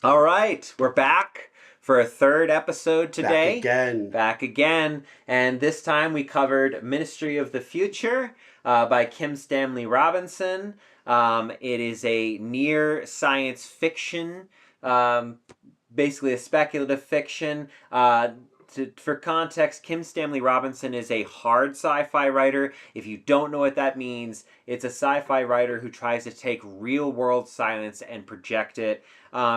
All right, we're back for a third episode today. Back again. And this time we covered Ministry of the Future by Kim Stanley Robinson. It is a near science fiction, basically a speculative fiction. For context, Kim Stanley Robinson is a hard sci-fi writer. If you don't know what that means, it's a sci-fi writer who tries to take real-world science and project it.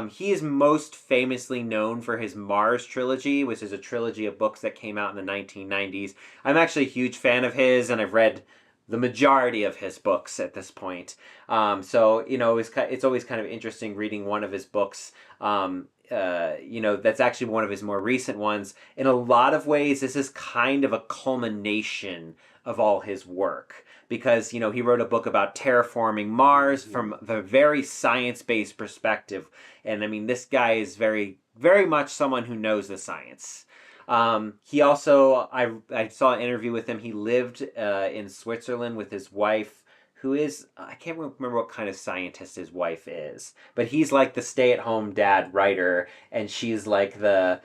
He is most famously known for his Mars trilogy, which is a trilogy of books that came out in the 1990s. I'm actually a huge fan of his, and I've read the majority of his books at this point. So, it's always kind of interesting reading one of his books. That's actually one of his more recent ones. In a lot of ways, this is kind of a culmination of all his work. Because, he wrote a book about terraforming Mars from a very science-based perspective. And, this guy is very, very much someone who knows the science. He also, I saw an interview with him. He lived in Switzerland with his wife, who is, I can't remember what kind of scientist his wife is, but he's like the stay-at-home dad writer, and she's like the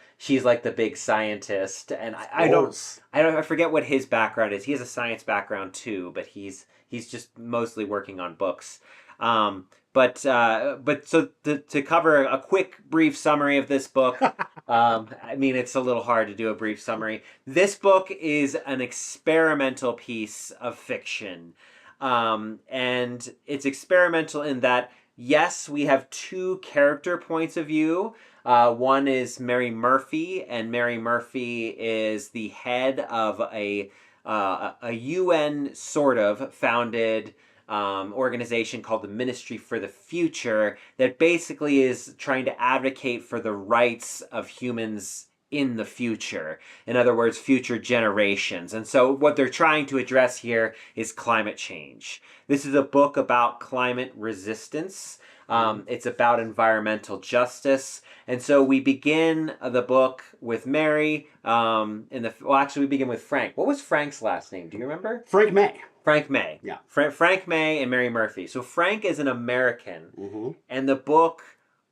big scientist. And I forget what his background is. He has a science background too, but he's just mostly working on books. But so to cover a quick, brief summary of this book, it's a little hard to do a brief summary. This book is an experimental piece of fiction. And it's experimental in that, yes, we have two character points of view. One is Mary Murphy, and Mary Murphy is the head of a UN sort of founded organization called the Ministry for the Future that basically is trying to advocate for the rights of humans in the future. In other words, future generations. And so what they're trying to address here is climate change. This is a book about climate resistance. It's about environmental justice. And so we begin the book with Mary. We begin with Frank. What was Frank's last name? Do you remember? Frank May. Frank May. Yeah. Frank May and Mary Murphy. So Frank is an American. And the book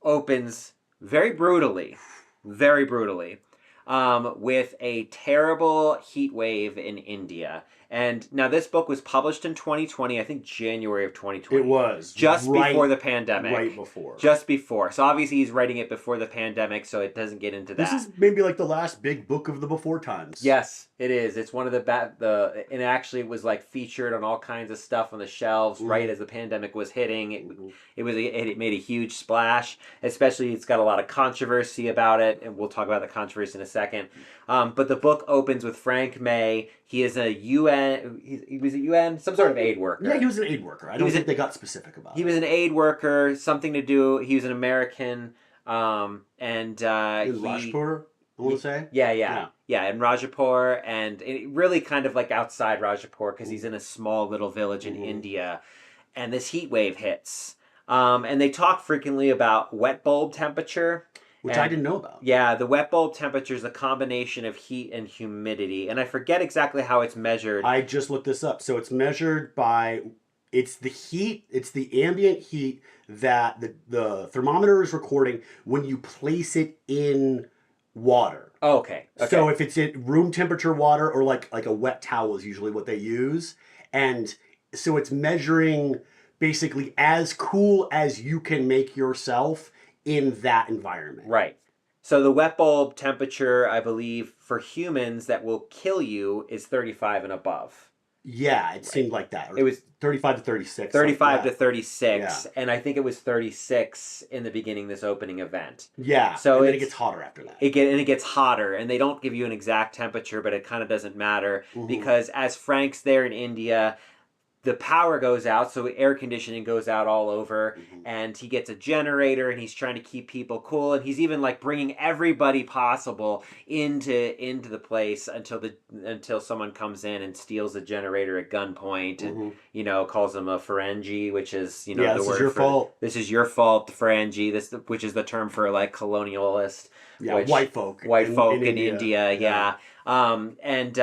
opens very brutally. With a terrible heat wave in India. And now this book was published in 2020, I think January of 2020. It was. Just before the pandemic. Right before. Just before. So obviously he's writing it before the pandemic, so it doesn't get into that. This is maybe like the last big book of the before times. Yes, it is. It's one of and actually it was like featured on all kinds of stuff on the shelves right as the pandemic was hitting. It made a huge splash. Especially it's got a lot of controversy about it, and we'll talk about the controversy in a second. But the book opens with Frank May. He is a UN. He was a UN, some sort of aid worker. Yeah, he was an aid worker. I don't think they got specific about it. He was an aid worker, something to do. He was an American, in Rajpur, I want to say. Yeah, in Rajpur, and really kind of like outside Rajpur because he's in a small little village in India, and this heat wave hits. And they talk frequently about wet bulb temperature. Which I didn't know about. Yeah, the wet bulb temperature is a combination of heat and humidity. And I forget exactly how it's measured. I just looked this up. So it's measured by, it's the heat, it's the ambient heat that the thermometer is recording when you place it in water. Oh, okay. So if it's at room temperature water or like a wet towel is usually what they use. And so it's measuring basically as cool as you can make yourself in that environment. Right. So the wet bulb temperature, I believe, for humans that will kill you is 35 and above. Yeah, it seemed like that. It was 35 to 36. 35 to 36, yeah. And I think it was 36 in the beginning, this opening event. Yeah, so and then it gets hotter after that. It gets hotter, and they don't give you an exact temperature, but it kind of doesn't matter because as Frank's there in India, the power goes out, so air conditioning goes out all over, and he gets a generator, and he's trying to keep people cool, and he's even like bringing everybody possible into the place until someone comes in and steals the generator at gunpoint, and calls them a Ferengi, which is the word this is your fault. This is your fault, Ferengi. Which is the term for like colonialist. Yeah, white folk in India. Yeah. And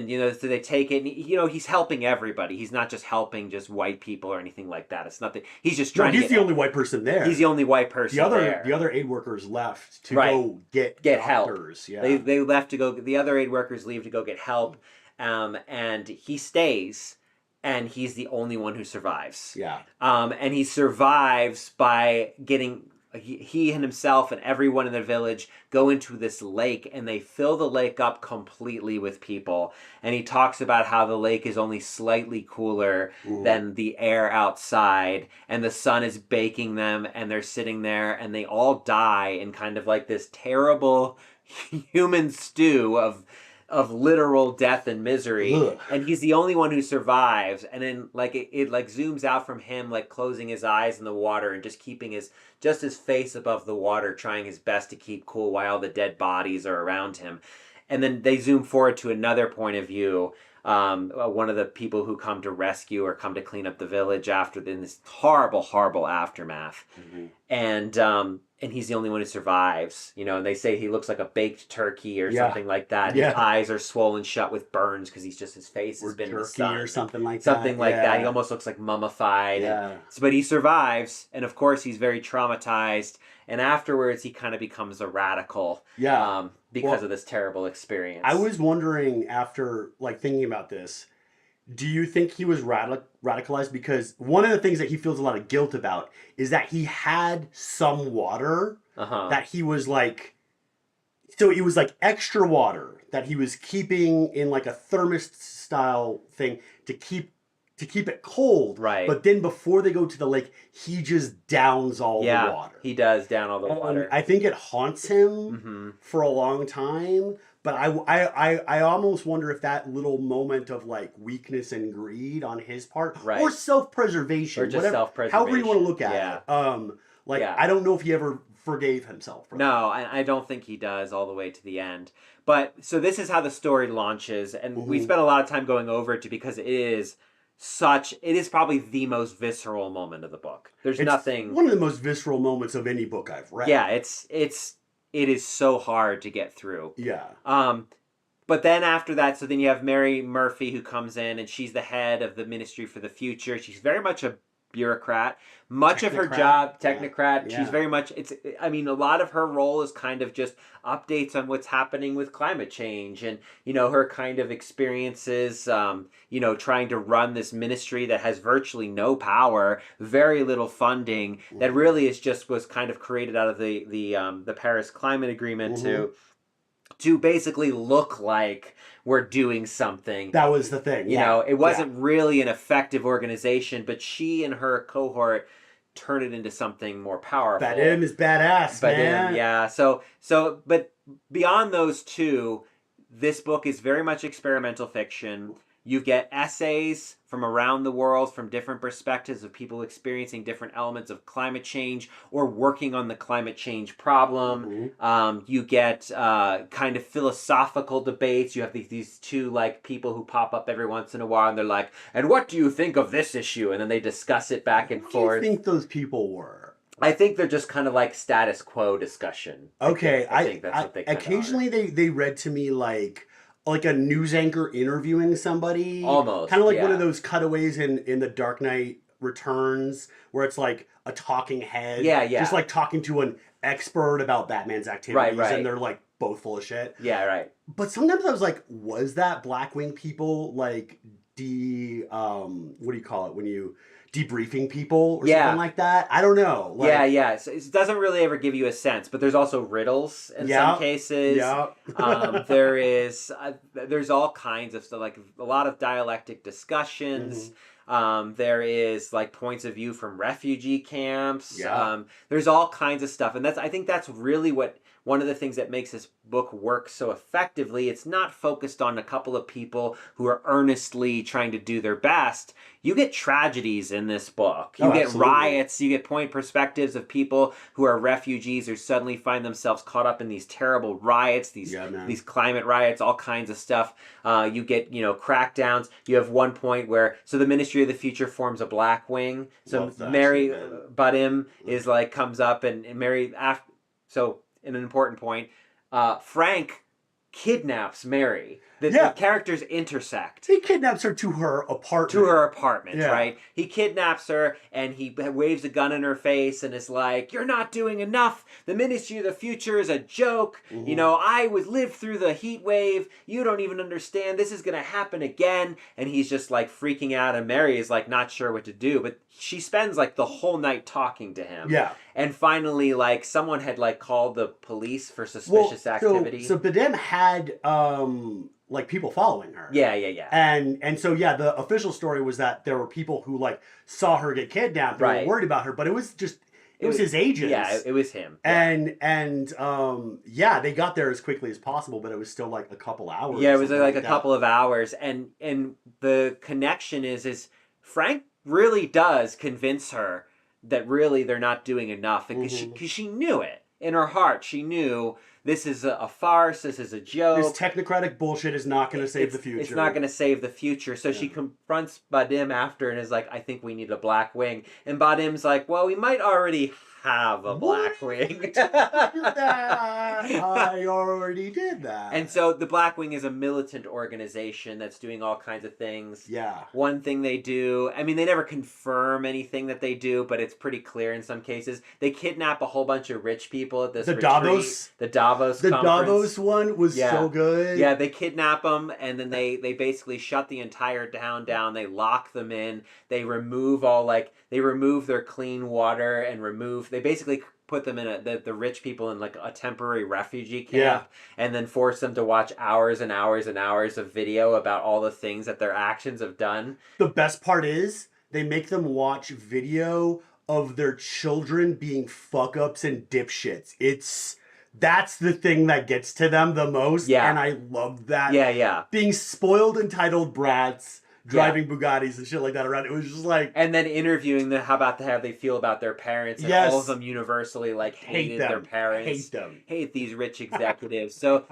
you know, so they take it, and you know, he's helping everybody. He's not just helping just white people or anything like that. It's not that he's just trying. He's the only white person there. He's the only white person there. The other aid workers left to go get doctors. Help. Yeah, they left to go. The other aid workers leave to go get help, and he stays. And he's the only one who survives. Yeah. And he survives by getting... He and himself and everyone in the village go into this lake, and they fill the lake up completely with people. And he talks about how the lake is only slightly cooler than the air outside, and the sun is baking them, and they're sitting there, and they all die in kind of like this terrible human stew of literal death and misery. Ugh. And he's the only one who survives. And then like it like zooms out from him, like closing his eyes in the water and just keeping his face above the water, trying his best to keep cool while the dead bodies are around him. And then they zoom forward to another point of view. One of the people who come to rescue or come to clean up the village in this horrible aftermath. And he's the only one who survives, you know, and they say he looks like a baked turkey or something like that. His eyes are swollen shut with burns because his face has been in the sun. Or something like that. Something like that. He almost looks like mummified. Yeah. But he survives, and of course he's very traumatized, and afterwards he kind of becomes a radical. Yeah. Because of this terrible experience. I was wondering after, like, thinking about this, do you think he was radicalized? Because one of the things that he feels a lot of guilt about is that he had some water that he was like... So it was like extra water that he was keeping in like a thermos-style thing to keep it cold. Right. But then before they go to the lake, he just downs all the water. He does down all the water. I think it haunts him for a long time. But I almost wonder if that little moment of like weakness and greed on his part, or self-preservation, or just self-preservation, however you want to look at it. I don't know if he ever forgave himself. No, I don't think he does all the way to the end. But so this is how the story launches, and we spent a lot of time going over it because it is probably the most visceral moment of the book. It's nothing. One of the most visceral moments of any book I've read. Yeah, it is so hard to get through. Yeah. But then after that, so then you have Mary Murphy who comes in, and she's the head of the Ministry for the Future. She's very much a bureaucrat. Much of her job, technocrat. Yeah. She's very much, a lot of her role is kind of just updates on what's happening with climate change and, you know, her kind of experiences, trying to run this ministry that has virtually no power, very little funding, that really was kind of created out of the Paris Climate Agreement to basically look like we're doing something. That was the thing. You know, it wasn't really an effective organization, but she and her cohort turn it into something more powerful. Badim is badass, man. Yeah. But beyond those two, this book is very much experimental fiction. You get essays from around the world from different perspectives of people experiencing different elements of climate change or working on the climate change problem. You get kind of philosophical debates. You have these two like people who pop up every once in a while, and they're like, "And what do you think of this issue?" And then they discuss it back and forth. What do you think those people were? I think they're just kind of like status quo discussion. Okay, I think that's what they kind occasionally of are. they read to me like a news anchor interviewing somebody. Almost. Kind of like one of those cutaways in The Dark Knight Returns where it's like a talking head. Yeah. Just like talking to an expert about Batman's activities. Right. And they're like both full of shit. Yeah, right. But sometimes I was like, was that Blackwing people like what do you call it when you debriefing people or something like that? I don't know. Yeah. So it doesn't really ever give you a sense, but there's also riddles in some cases. Yeah. There's all kinds of stuff, like a lot of dialectic discussions. There is like points of view from refugee camps. Yeah. There's all kinds of stuff, and I think that's really one of the things that makes this book work so effectively. It's not focused on a couple of people who are earnestly trying to do their best. You get tragedies in this book. You get riots. You get point perspectives of people who are refugees who suddenly find themselves caught up in these terrible riots, these climate riots, all kinds of stuff. You get, crackdowns. You have one point where, so the Ministry of the Future forms a black wing. So Mary Badim is comes up and Mary, so an important point, Frank kidnaps Mary. The characters intersect. He kidnaps her to her apartment. Right? He kidnaps her and he waves a gun in her face and is like, "You're not doing enough. The Ministry of the Future is a joke. You know, I lived through the heat wave. You don't even understand. This is going to happen again." And he's just like freaking out, and Mary is like not sure what to do, but she spends like the whole night talking to him. Yeah. And finally, like, someone had like called the police for suspicious activity. So Badem had like people following her. Yeah. And so the official story was that there were people who like saw her get kidnapped and were worried about her, but it was just it was his agents. Yeah, it was him. And they got there as quickly as possible, but it was still like a couple hours. Yeah, it was like a couple of hours, and the connection is Frank really does convince her that really they're not doing enough, because she knew it in her heart. She knew this is a farce. This is a joke. This technocratic bullshit is not going to save the future. It's not going to save the future. So she confronts Badem after and is like, "I think we need a black wing." And Badem's like, "Well, we might already have a black wing." I already did that. And so the Black Wing is a militant organization that's doing all kinds of things. Yeah. One thing they do, I mean, they never confirm anything that they do, but it's pretty clear in some cases. They kidnap a whole bunch of rich people at this retreat. The Davos one was so good. Yeah, they kidnap them, and then they basically shut the entire town down. They lock them in. They remove their clean water and they basically put them in the rich people in like a temporary refugee camp, and then force them to watch hours and hours and hours of video about all the things that their actions have done. The best part is they make them watch video of their children being fuck-ups and dipshits. That's the thing that gets to them the most, and I love that. Yeah. Being spoiled, entitled brats, driving Bugattis and shit like that around. It was just like... And then interviewing them, how they feel about their parents. And all of them universally like hated their parents. Hate these rich executives. So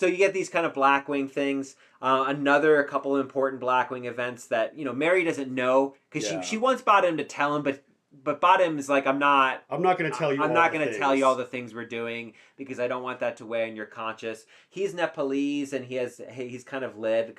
you get these kind of Blackwing things. A couple of important Blackwing events that, Mary doesn't know, because she wants Badem to tell him, but Badem is like, I'm not going to tell you. I'm not going to tell you all the things we're doing, because I don't want that to weigh on your conscience. He's Nepalese, and he's kind of led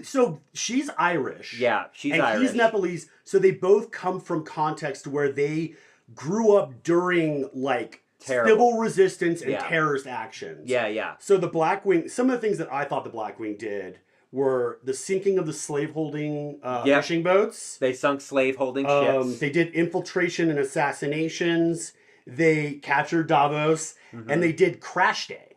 so she's Irish. Yeah, she's Irish. And he's Nepalese, so they both come from context where they grew up during like civil resistance and terrorist actions. Yeah. So the Blackwing, some of the things that I thought the Blackwing did were the sinking of the slaveholding fishing boats. They sunk slaveholding ships. They did infiltration and assassinations. They captured Davos, and they did Crash Day.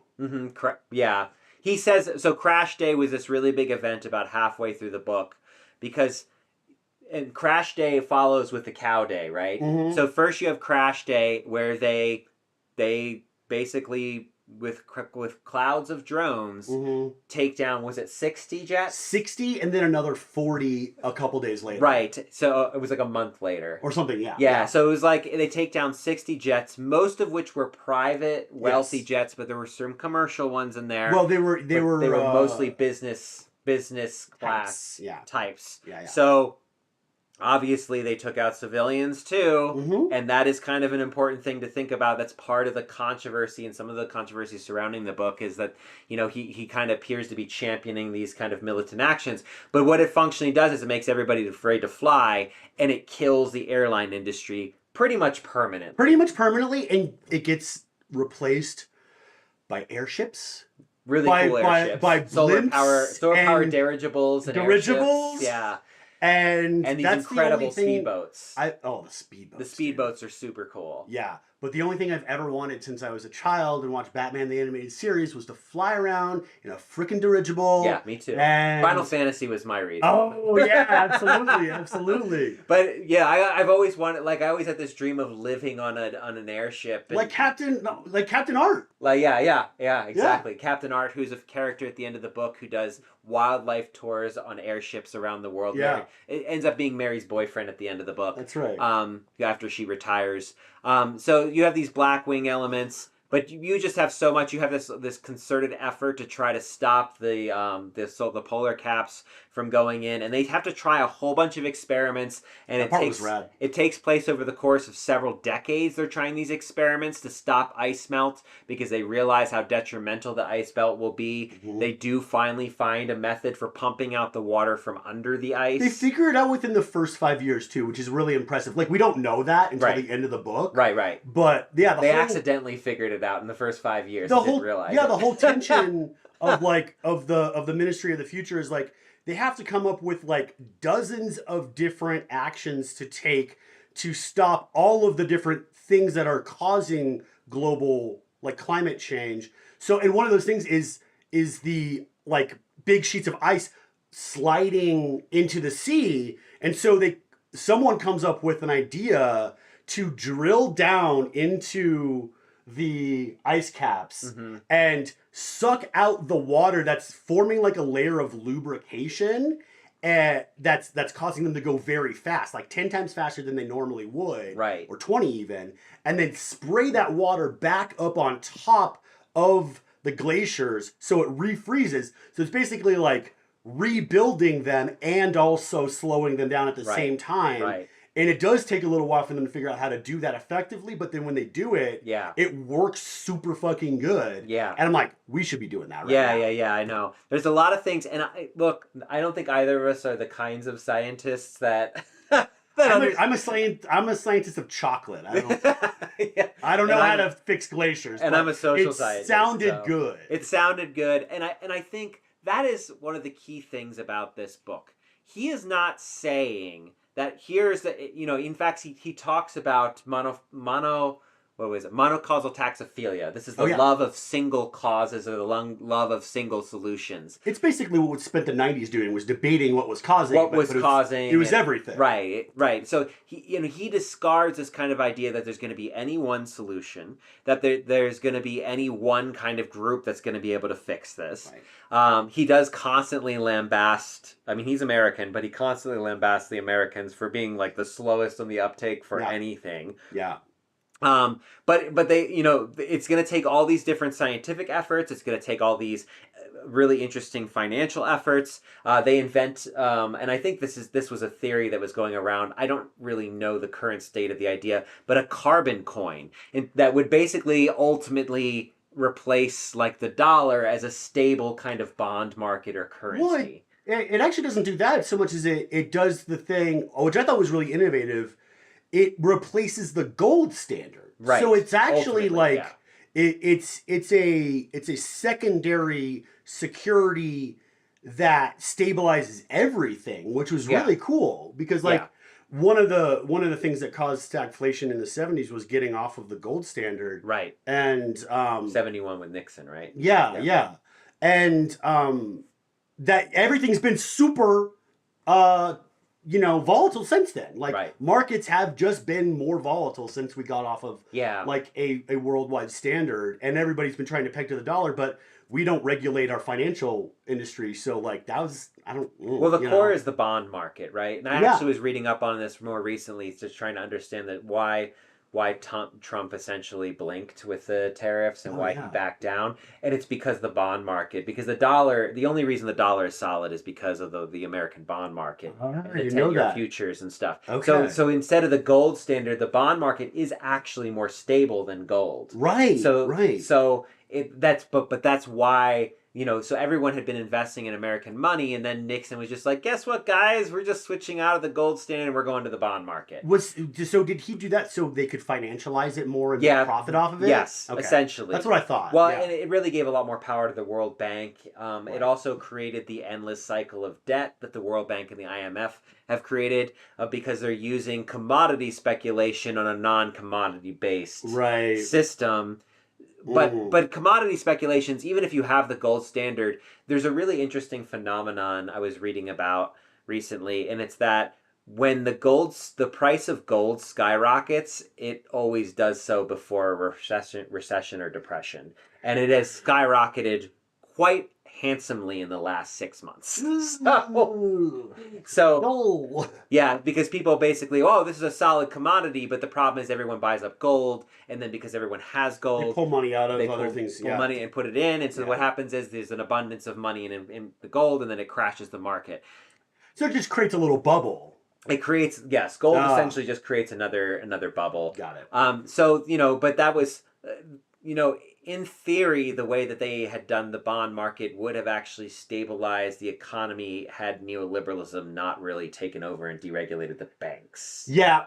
Yeah. He says, so Crash Day was this really big event about halfway through the book, and Crash Day follows with the Cow Day, right? So first you have Crash Day, where they basically, with clouds of drones, take down, was it 60 jets? 60, and then another 40 a couple days later. Right. So it was like a month later. Or something, yeah. Yeah, so it was like they take down 60 jets, most of which were private, wealthy jets, but there were some commercial ones in there. Well, they were mostly business class types. Yeah. So obviously, they took out civilians too, and that is kind of an important thing to think about. That's part of the controversy, and some of the controversy surrounding the book is that, he kind of appears to be championing these kind of militant actions. But what it functionally does is it makes everybody afraid to fly, and it kills the airline industry pretty much permanently. And it gets replaced by airships. Really cool airships. By solar power dirigibles and airships. Yeah. And these that's incredible the only thing, speedboats. The speedboats. The speedboats are super cool. Yeah. But the only thing I've ever wanted since I was a child and watched Batman the Animated Series was to fly around in a freaking dirigible. Yeah, me too. And... Final Fantasy was my reason. Oh, yeah, absolutely. But yeah, I've always wanted, I always had this dream of living on an airship. And, like Captain Art. Yeah, exactly. Yeah. Captain Art, who's a character at the end of the book who does wildlife tours on airships around the world. Yeah. It ends up being Mary's boyfriend at the end of the book. That's right. After she retires. So you have these Blackwing elements. But you just have so much. You have this concerted effort to try to stop the polar caps from going in, and they have to try a whole bunch of experiments. And it takes place over the course of several decades. They're trying these experiments to stop ice melt because they realize how detrimental the ice belt will be. Mm-hmm. They do finally find a method for pumping out the water from under the ice. They figure it out within the first 5 years too, which is really impressive. Like, we don't know that until the end of the book. Right. But yeah, they accidentally figured it out in the first 5 years. The whole tension of the Ministry of the Future is like they have to come up with like dozens of different actions to take to stop all of the different things that are causing global like climate change. So, and one of those things is the like big sheets of ice sliding into the sea, and so someone comes up with an idea to drill down into the ice caps and suck out the water that's forming like a layer of lubrication, and that's causing them to go very fast, like 10 times faster than they normally would, right, or 20 even, and then spray that water back up on top of the glaciers so it refreezes. So it's basically like rebuilding them and also slowing them down at the same time. Right. And it does take a little while for them to figure out how to do that effectively, but then when they do it, it works super fucking good. Yeah. And I'm like, we should be doing that right now. Yeah, I know. There's a lot of things, and I don't think either of us are the kinds of scientists that... I'm a scientist of chocolate. I don't know how to fix glaciers. And I'm a social scientist. It sounded good. It sounded good, and I think that is one of the key things about this book. He is not saying that here's the, in fact, he talks about monocausal taxophilia. This is the love of single causes, or the love of single solutions. It's basically what we spent the 90s doing, was debating what was causing it. It was everything. Right. So he discards this kind of idea that there's going to be any one solution, that there's going to be any one kind of group that's going to be able to fix this. Right. He does constantly lambast, I mean, he's American, but he constantly lambasts the Americans for being like the slowest on the uptake for anything. Yeah. But they, it's going to take all these different scientific efforts. It's going to take all these really interesting financial efforts. They invent, and I think this was a theory that was going around. I don't really know the current state of the idea, but a carbon coin that would basically ultimately replace like the dollar as a stable kind of bond market or currency. Well, it actually doesn't do that so much as it does the thing, which I thought was really innovative. It replaces the gold standard. Right. So it's actually it's a secondary security that stabilizes everything, which was really cool, because one of the things that caused stagflation in the 70s was getting off of the gold standard. Right. And 71 with Nixon, right? Yeah. And that everything's been super volatile since then. Like, markets have just been more volatile since we got off of like a worldwide standard, and everybody's been trying to peg to the dollar, but we don't regulate our financial industry. So like that was, the core is the bond market, right? And I actually was reading up on this more recently, just trying to understand that why Trump essentially blinked with the tariffs and why he backed down. And it's because the bond market, because the only reason the dollar is solid is because of the American bond market and the 10-year futures and stuff. Okay. So instead of the gold standard, the bond market is actually more stable than gold. Right. So that's why, so everyone had been investing in American money, and then Nixon was just like, guess what, guys? We're just switching out of the gold standard and we're going to the bond market. So did he do that so they could financialize it more and make profit off of it? Yes, essentially. That's what I thought. Well, and it really gave a lot more power to the World Bank. It also created the endless cycle of debt that the World Bank and the IMF have created because they're using commodity speculation on a non-commodity based system. But commodity speculations, even if you have the gold standard, there's a really interesting phenomenon I was reading about recently, and it's that when the price of gold skyrockets, it always does so before a recession or depression, and it has skyrocketed quite handsomely in the last 6 months. Ooh. So No. yeah, because people basically, oh, this is a solid commodity, but the problem is everyone buys up gold, and then because everyone has They gold, pull money out of they other pull, things. pull Yeah. money and put it in, and so Yeah. what happens is there's an abundance of money in the gold, and then it crashes the market. So it just creates a little bubble. It creates, yes, gold essentially just creates another bubble. Got it. So but that was, in theory, the way that they had done the bond market would have actually stabilized the economy had neoliberalism not really taken over and deregulated the banks. Yeah.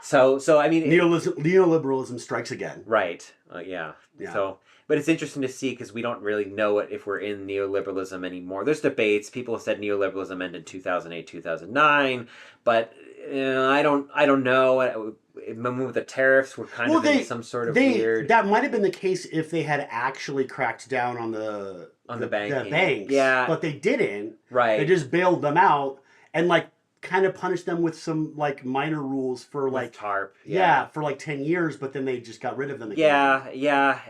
So I mean, neoliberalism strikes again. right? Yeah. Yeah. So, but it's interesting to see because we don't really know if we're in neoliberalism anymore. There's debates. People have said neoliberalism ended in 2008, 2009, but I don't know. With the tariffs, we're kind of in some sort of weird. That might have been the case if they had actually cracked down on the banks. Yeah, but they didn't. Right. They just bailed them out and kind of punished them with some minor rules for TARP. Yeah, for 10 years, but then they just got rid of them again. Yeah.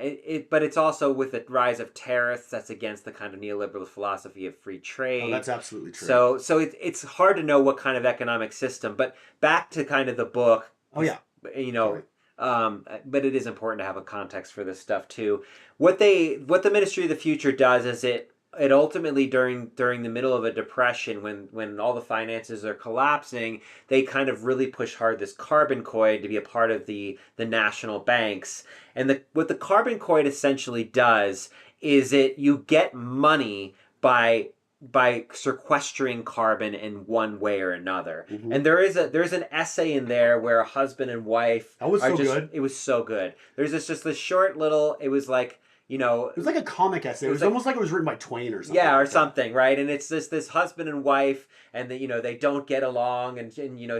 But it's also with the rise of tariffs that's against the kind of neoliberal philosophy of free trade. Oh, that's absolutely true. So it's hard to know what kind of economic system. But back to kind of the book. Oh yeah. But it is important to have a context for this stuff too. What the Ministry of the Future does is it ultimately during the middle of a depression when all the finances are collapsing, they kind of really push hard this carbon coin to be a part of the national banks. And what the carbon coin essentially does is you get money by sequestering carbon in one way or another. Mm-hmm. And there's an essay in there where a husband and wife that was so good. It was so good. There's this short little, it was like, it was like a comic essay. It was almost like it was written by Twain or something. Yeah, or something, right? And it's this husband and wife, and they don't get along, and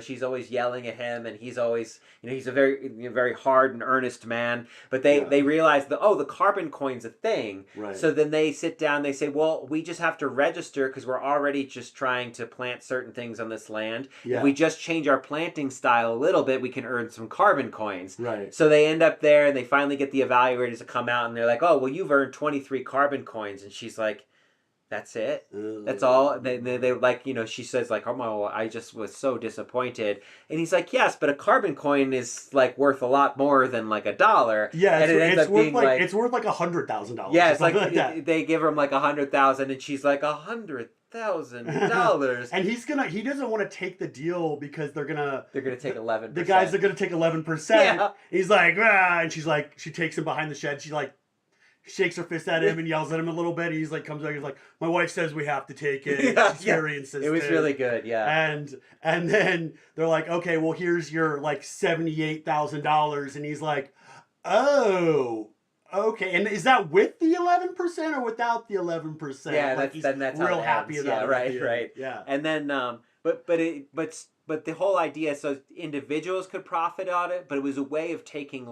she's always yelling at him, and he's always he's a very very hard and earnest man. But they realize the carbon coin's a thing. Right. So then they sit down, they say, well, we just have to register because we're already just trying to plant certain things on this land. Yeah. If we just change our planting style a little bit, we can earn some carbon coins. Right. So they end up there, and they finally get the evaluators to come out, and they're like, oh, well, you've earned 23 carbon coins. And she's like, that's it? That's all? They she says oh, I just was so disappointed. And he's like, yes, but a carbon coin is worth a lot more than $1. Yeah, and it's worth it's worth $100,000. Yeah, it's they give him $100,000, and she's like, $100,000. And he doesn't want to take the deal because they're gonna take 11%. The guys are gonna take 11%. Yeah. He's like, and she's she takes him behind the shed. She shakes her fist at him and yells at him a little bit. He's comes out. He's like, my wife says we have to take it. She's very insistent. It was really good. Yeah. And then they're like, okay, well here's your $78,000, and he's like, oh. Okay, and is that with the 11% or without the 11%? Yeah, that's real happy about it. Right. Yeah. And then, but the whole idea, so individuals could profit on it, but it was a way of taking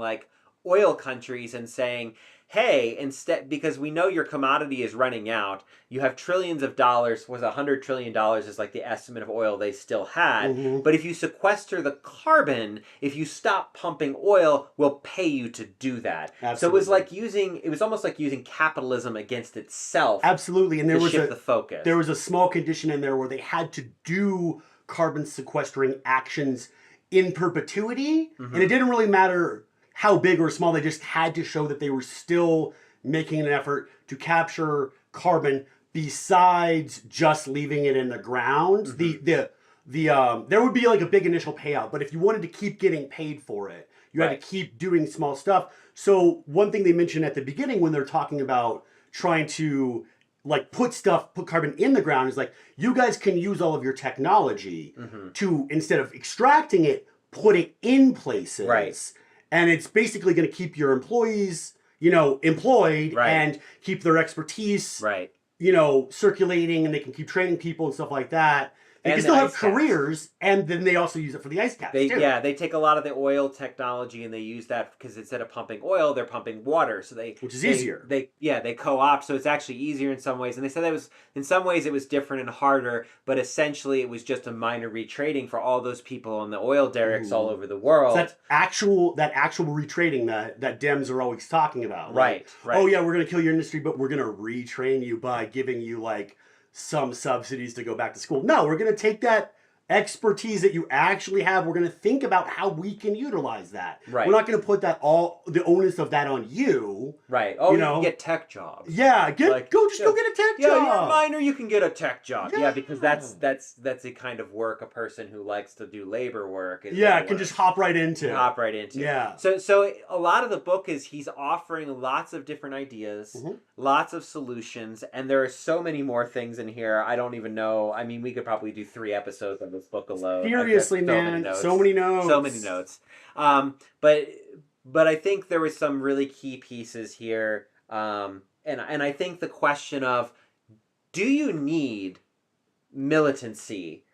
oil countries and saying, hey, instead, because we know your commodity is running out, you have trillions of dollars, was $100 trillion is the estimate of oil they still had. Mm-hmm. But if you sequester the carbon, if you stop pumping oil, we'll pay you to do that. Absolutely. So it was almost like using capitalism against itself. Absolutely. And there was shift the focus. There was a small condition in there where they had to do carbon sequestering actions in perpetuity. Mm-hmm. And it didn't really matter how big or small, they just had to show that they were still making an effort to capture carbon besides just leaving it in the ground. Mm-hmm. There would be a big initial payout, but if you wanted to keep getting paid for it, you had to keep doing small stuff. So one thing they mentioned at the beginning when they're talking about trying to put carbon in the ground is you guys can use all of your technology mm-hmm. to, instead of extracting it, put it in places. Right. And it's basically going to keep your employees, employed and keep their expertise, circulating, and they can keep training people and stuff like that. They And can the still have ice caps. careers, and then they also use it for the ice caps too. They take a lot of the oil technology and they use that because instead of pumping oil, they're pumping water. So which is easier. They co-opt, so it's actually easier in some ways. And they said in some ways it was different and harder, but essentially it was just a minor retrading for all those people on the oil derricks all over the world. So that's actual retrading that Dems are always talking about. Right. Oh yeah, we're gonna kill your industry, but we're gonna retrain you by giving you like some subsidies to go back to school. No, we're going to take that expertise that you actually have. We're going to think about how we can utilize that. Right. We're not going to put the onus of that on you. Right. Oh, you can get tech jobs. Yeah, go get a tech job. Yeah, you're a minor, you can get a tech job. Yeah, because that's the kind of work a person who likes to do labor work can just hop right into. Yeah. So a lot of the book is he's offering lots of different ideas, lots of solutions, and there are so many more things in here. I don't even know. I mean, we could probably do 3 episodes on this book alone. Seriously, man. So many notes. But I think there was some really key pieces here. And I think the question of, do you need militancy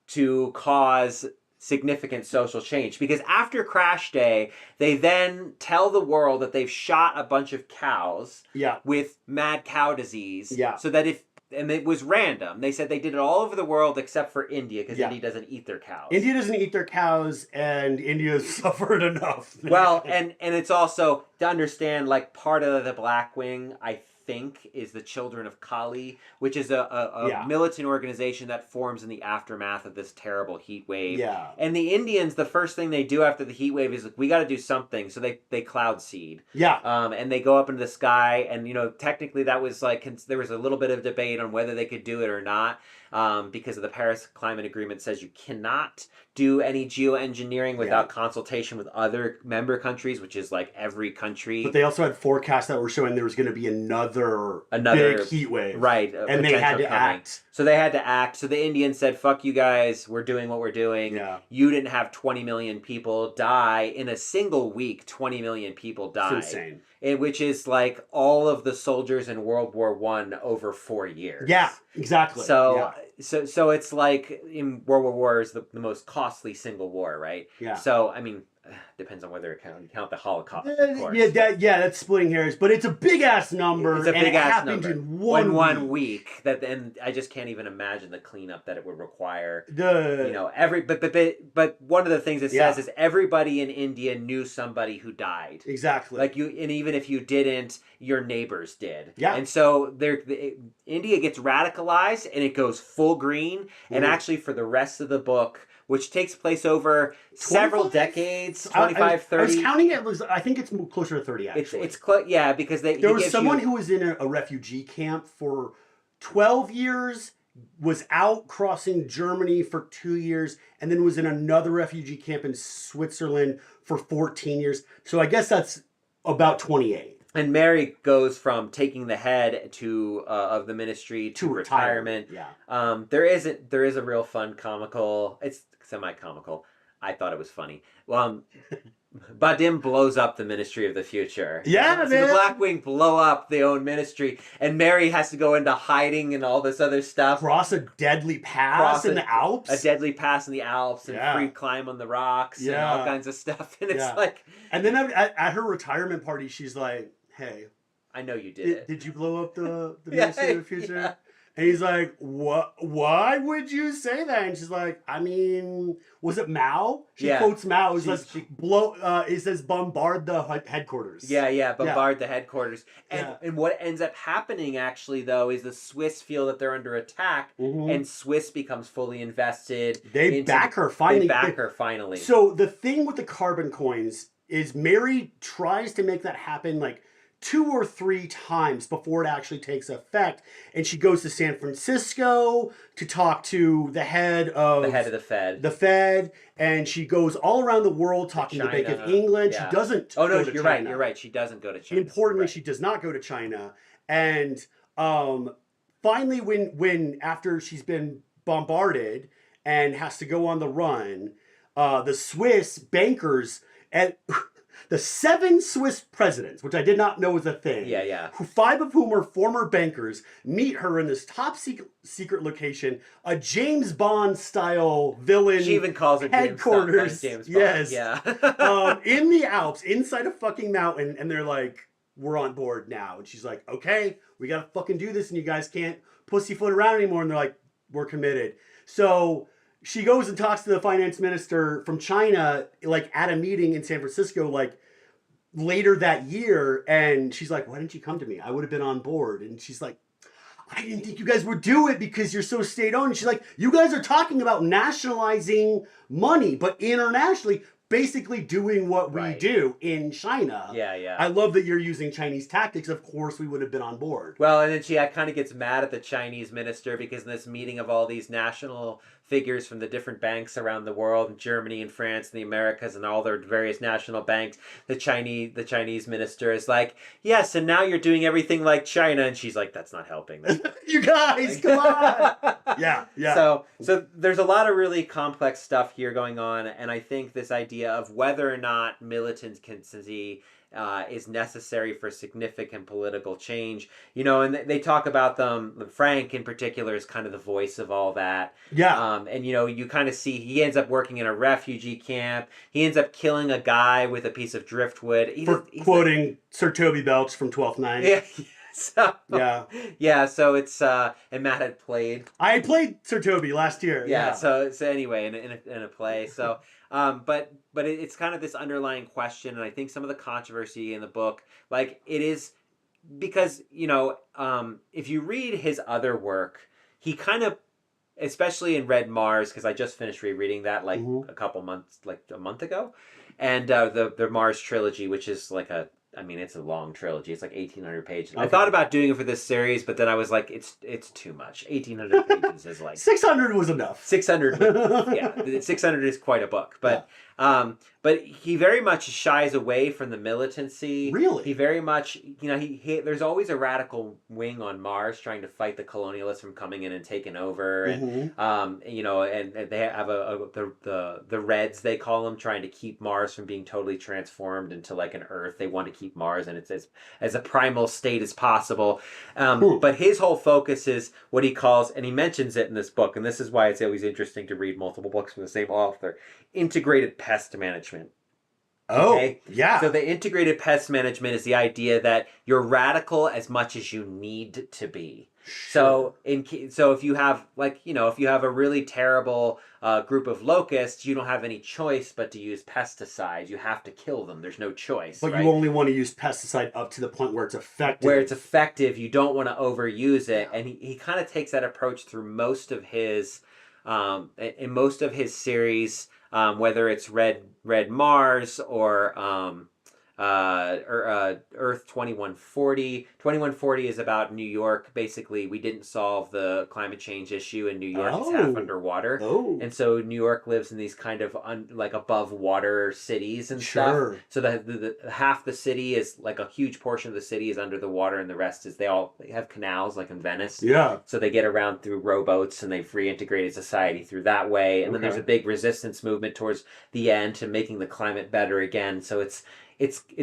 to cause significant social change? Because after Crash Day, they then tell the world that they've shot a bunch of cows with mad cow disease. So that and it was random. They said they did it all over the world except for India, because India doesn't eat their cows. India doesn't eat their cows, and India's suffered enough. Well, and it's also to understand, like, part of the Blackwing, I think, is the Children of Kali, which is a militant organization that forms in the aftermath of this terrible heat wave. Yeah. And the Indians, the first thing they do after the heat wave is, like, we got to do something. So they cloud seed. Yeah. And they go up into the sky, and, technically that was like, there was a little bit of debate on whether they could do it or not. Because of the Paris Climate Agreement says you cannot do any geoengineering without consultation with other member countries, which is like every country. But they also had forecasts that were showing there was going to be another big heat wave. Right. And they had to act. So they had to act. So the Indians said, fuck you guys, we're doing what we're doing. Yeah. You didn't have 20 million people die. In a single week, 20 million people died. It's insane. Which is like all of the soldiers in World War I over 4 years. Yeah, exactly. So it's like in World War I is the most costly single war, right? Yeah. So, I mean, depends on whether you count the Holocaust, of course. That's splitting hairs, but it's a big ass number. It's a big ass number. In one week. And I just can't even imagine the cleanup that it would require. But one of the things it says is everybody in India knew somebody who died. Exactly. And even if you didn't, your neighbors did. Yeah. And so India gets radicalized and it goes full green. And actually, for the rest of the book, which takes place over several decades, 25, 30. I was counting it, I think it's closer to 30, actually. Because there was someone who was in a refugee camp for 12 years, was out crossing Germany for 2 years, and then was in another refugee camp in Switzerland for 14 years. So I guess that's about 28. And Mary goes from taking the head of the ministry to retirement. Yeah. There is a real fun comical. It's semi-comical. I thought it was funny. Badim blows up the Ministry of the Future. Yeah, so man. The Blackwing blow up their own ministry, and Mary has to go into hiding and all this other stuff. Cross a deadly pass in the Alps. A deadly pass in the Alps, and free climb on the rocks, and all kinds of stuff. And it's like... And then at her retirement party, she's like, hey... I know you did it. Did you blow up the Ministry of the Future? Yeah. And he's like, what? Why would you say that? And she's like, I mean, was it Mao? She quotes Mao. It says bombard the headquarters. Bombard the headquarters. And what ends up happening, actually, though, is the Swiss feel that they're under attack, and Swiss becomes fully invested. They back her finally. So the thing with the carbon coins is Mary tries to make that happen, like, 2 or 3 times before it actually takes effect. And she goes to San Francisco to talk to the head of the Fed. And she goes all around the world talking to the Bank of England. Yeah. She doesn't go to China. You're right. She doesn't go to China. Importantly, she does not go to China. And finally, when after she's been bombarded and has to go on the run, the Swiss bankers the 7 Swiss presidents, which I did not know was a thing. Yeah. 5 of whom are former bankers, meet her in this top secret location, a James Bond style villain. She even calls it headquarters. James Bond. Yes. Yeah. In the Alps, inside a fucking mountain, and they're like, we're on board now. And she's like, okay, we gotta fucking do this, and you guys can't pussyfoot around anymore. And they're like, we're committed. So she goes and talks to the finance minister from China, like at a meeting in San Francisco, like later that year. And she's like, why didn't you come to me? I would have been on board. And she's like, I didn't think you guys would do it because you're so state-owned. And she's like, you guys are talking about nationalizing money, but internationally, basically doing what we do in China. Yeah. I love that you're using Chinese tactics. Of course, we would have been on board. Well, and then she kind of gets mad at the Chinese minister because in this meeting of all these national figures from the different banks around the world, Germany and France and the Americas and all their various national banks, the Chinese minister is like, yes, and now you're doing everything like China. And she's like, that's not helping. You guys, come on. Yeah. So there's a lot of really complex stuff here going on. And I think this idea of whether or not militancy is necessary for significant political change, and they talk about them. Frank in particular is kind of the voice of all that. Yeah. And you kind of see he ends up working in a refugee camp. He ends up killing a guy with a piece of driftwood. For quoting Sir Toby Belch from 12th Night. Yeah. So, yeah. So it's and Matt had played. I had played Sir Toby last year. Yeah. So anyway, in a play. So but it's kind of this underlying question, and I think some of the controversy in the book, like it is because if you read his other work, he kind of, especially in Red Mars, because I just finished rereading that like a month ago, and the Mars trilogy, which is like it's a long trilogy. It's like 1,800 pages. Okay. I thought about doing it for this series, but then I was like, it's too much. 1,800 pages is like 600 was enough. 600, yeah, 600 is quite a book. But but he very much shies away from the militancy. Really, he very much he there's always a radical wing on Mars trying to fight the colonialists from coming in and taking over, and and they have the Reds, they call them, trying to keep Mars from being totally transformed into like an Earth. They want to keep Mars and it's as a primal state as possible. But his whole focus is what he calls, and he mentions it in this book, and this is why it's always interesting to read multiple books from the same author, integrated pest management. Oh, okay? Yeah. So the integrated pest management is the idea that you're radical as much as you need to be. Sure. So if you have if you have a really terrible group of locusts, you don't have any choice but to use pesticides. You have to kill them. There's no choice. But you only want to use pesticide up to the point where it's effective. Where it's effective, you don't want to overuse it. And he kind of takes that approach through most of his in most of his series, whether it's Red Mars or Earth 2140. 2140 is about New York. Basically, we didn't solve the climate change issue, and New York is half underwater. And so New York lives in these kind of like above water cities and stuff. So the half the city is like a huge portion of the city is under the water, and the rest is they have canals like in Venice. Yeah. So they get around through rowboats, and they've reintegrated society through that way. And then there's a big resistance movement towards the end to making the climate better again. So it's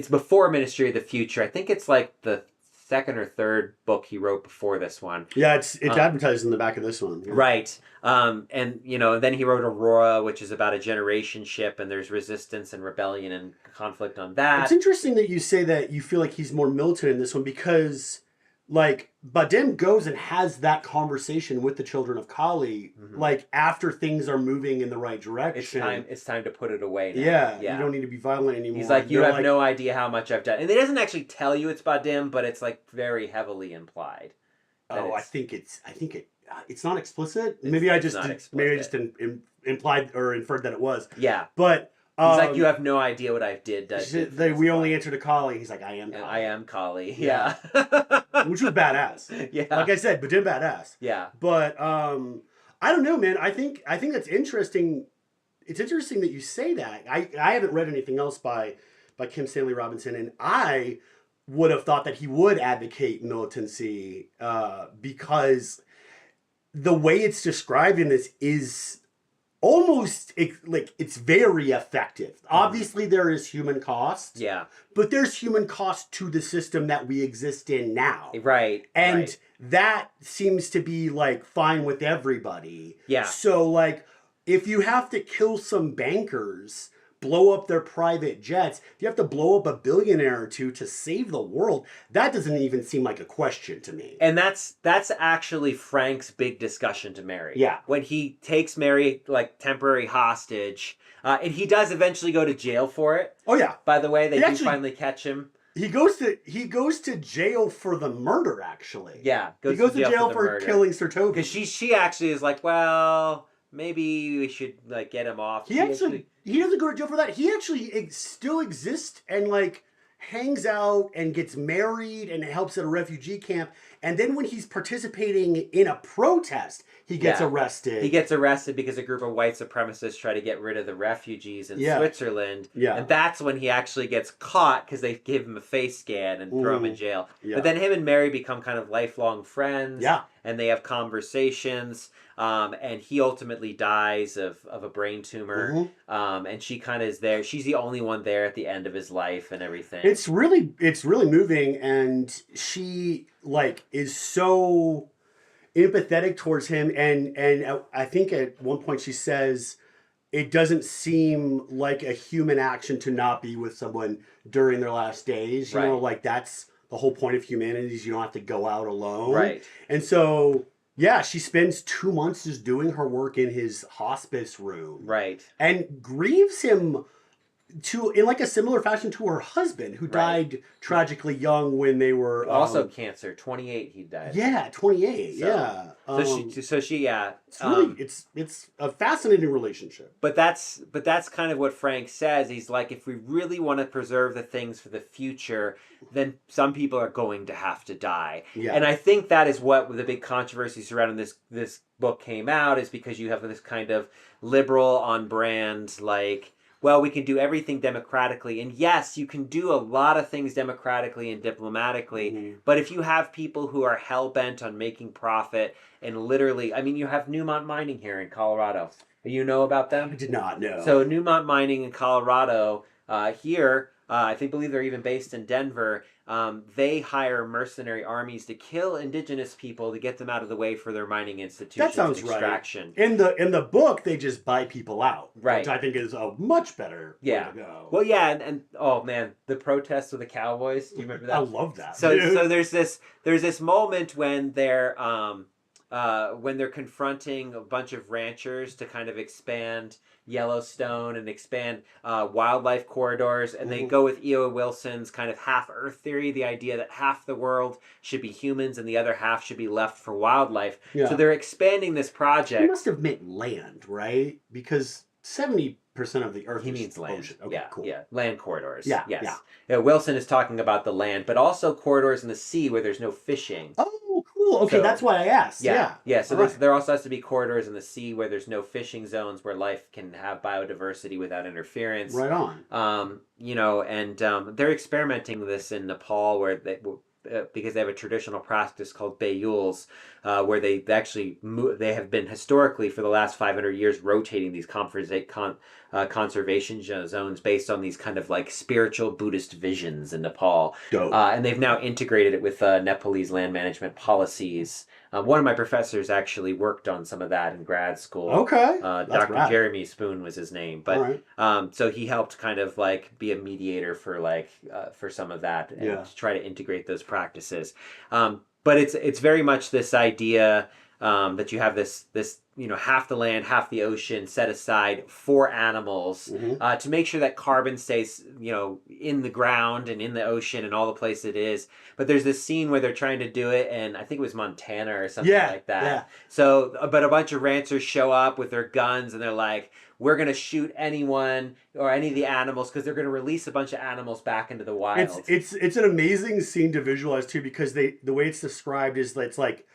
before Ministry of the Future. I think it's like the second or third book he wrote before this one. Yeah, it's advertised in the back of this one. Yeah. Right. And then he wrote Aurora, which is about a generation ship, and there's resistance and rebellion and conflict on that. It's interesting that you say that you feel like he's more militant in this one, because like Badim goes and has that conversation with the children of Kali, like after things are moving in the right direction. It's time to put it away now. Yeah. You don't need to be violent anymore. He's like, you have no idea how much I've done. And he doesn't actually tell you it's Badim, but it's like very heavily implied. I think it's not explicit. Maybe I just implied or inferred that it was. Yeah. But he's like, you have no idea what I did. We only answered a Kali. He's like, I am Kali. I am Kali. Yeah. Which was badass. Yeah. Like I said, Badim badass. Yeah. But I don't know, man. I think that's interesting. It's interesting that you say that. I haven't read anything else by Kim Stanley Robinson, and I would have thought that he would advocate militancy because the way it's described in this is almost like it's very effective. Obviously, there is human cost. Yeah. But there's human cost to the system that we exist in now. Right. And right. that seems to be like fine with everybody. Yeah. So like if you have to kill some bankers, blow up their private jets, if you have to blow up a billionaire or two to save the world, that doesn't even seem like a question to me. And that's actually Frank's big discussion to Mary. Yeah. When he takes Mary like temporary hostage, and he does eventually go to jail for it. Oh yeah. By the way, they do finally catch him. He goes to jail for the murder, actually. Yeah. He goes to jail for killing Sertogi. Because she actually is like, well, maybe we should like get him off. He doesn't go to jail for that. He actually still exists and like hangs out and gets married and helps at a refugee camp. And then when he's participating in a protest, he gets arrested. He gets arrested because a group of white supremacists try to get rid of the refugees in Switzerland. Yeah. And that's when he actually gets caught because they give him a face scan and throw him in jail. Yeah. But then him and Mary become kind of lifelong friends. Yeah. And they have conversations. And he ultimately dies of a brain tumor. And she kind of is there. She's the only one there at the end of his life and everything. It's really moving, and she like is so empathetic towards him, and I think at one point she says it doesn't seem like a human action to not be with someone during their last days. You know, like that's the whole point of humanity is you don't have to go out alone. Right. And so yeah, she spends 2 months just doing her work in his hospice room. Right. And grieves him in like a similar fashion to her husband, who died tragically young when they were also cancer. 28, he died. Yeah, 28. So, yeah. So she It's really it's a fascinating relationship. But that's kind of what Frank says. He's like, if we really want to preserve the things for the future, then some people are going to have to die. Yeah. And I think that is what the big controversy surrounding this book came out, is because you have this kind of liberal on brand like, well, we can do everything democratically. And yes, you can do a lot of things democratically and diplomatically. But if you have people who are hell-bent on making profit and literally, I mean, you have Newmont Mining here in Colorado. You know about them? I did not know. So Newmont Mining in Colorado, here, I believe they're even based in Denver. They hire mercenary armies to kill indigenous people to get them out of the way for their mining institutions. That sounds and extraction. right. In the book, they just buy people out, right? Which I think is a much better way to go. Well, yeah, and oh man, the protests with the cowboys. Do you remember that? I love that. So there's this moment when they're confronting a bunch of ranchers to kind of expand Yellowstone and expand wildlife corridors, and they go with E.O. Wilson's kind of half-Earth theory, the idea that half the world should be humans and the other half should be left for wildlife. Yeah. So they're expanding this project. He must have meant land, right? Because 70% of the Earth means land. Ocean. Okay, yeah, cool. Yeah, land corridors. Yeah, yes. Yeah. Wilson is talking about the land, but also corridors in the sea where there's no fishing. Oh, cool. Okay, that's why I asked. Yeah. So there also has to be corridors in the sea where there's no fishing zones, where life can have biodiversity without interference. Right on. They're experimenting with this in Nepal, where because they have a traditional practice called bayuls, where they actually they have been historically for the last 500 years rotating these conservation zones based on these kind of like spiritual Buddhist visions in Nepal. Dope. And they've now integrated it with Nepalese land management policies. One of my professors actually worked on some of that in grad school. Okay. Dr. Rad. Jeremy Spoon was his name. But so he helped kind of like be a mediator for for some of that and to try to integrate those practices. But it's very much this idea that you have this half the land, half the ocean set aside for animals to make sure that carbon stays in the ground and in the ocean and all the places it is. But there's this scene where they're trying to do it, and I think it was Montana or something like that. Yeah. So, but a bunch of ranchers show up with their guns, and they're like, we're going to shoot anyone or any of the animals because they're going to release a bunch of animals back into the wild. It's an amazing scene to visualize too, because the way it's described is that it's like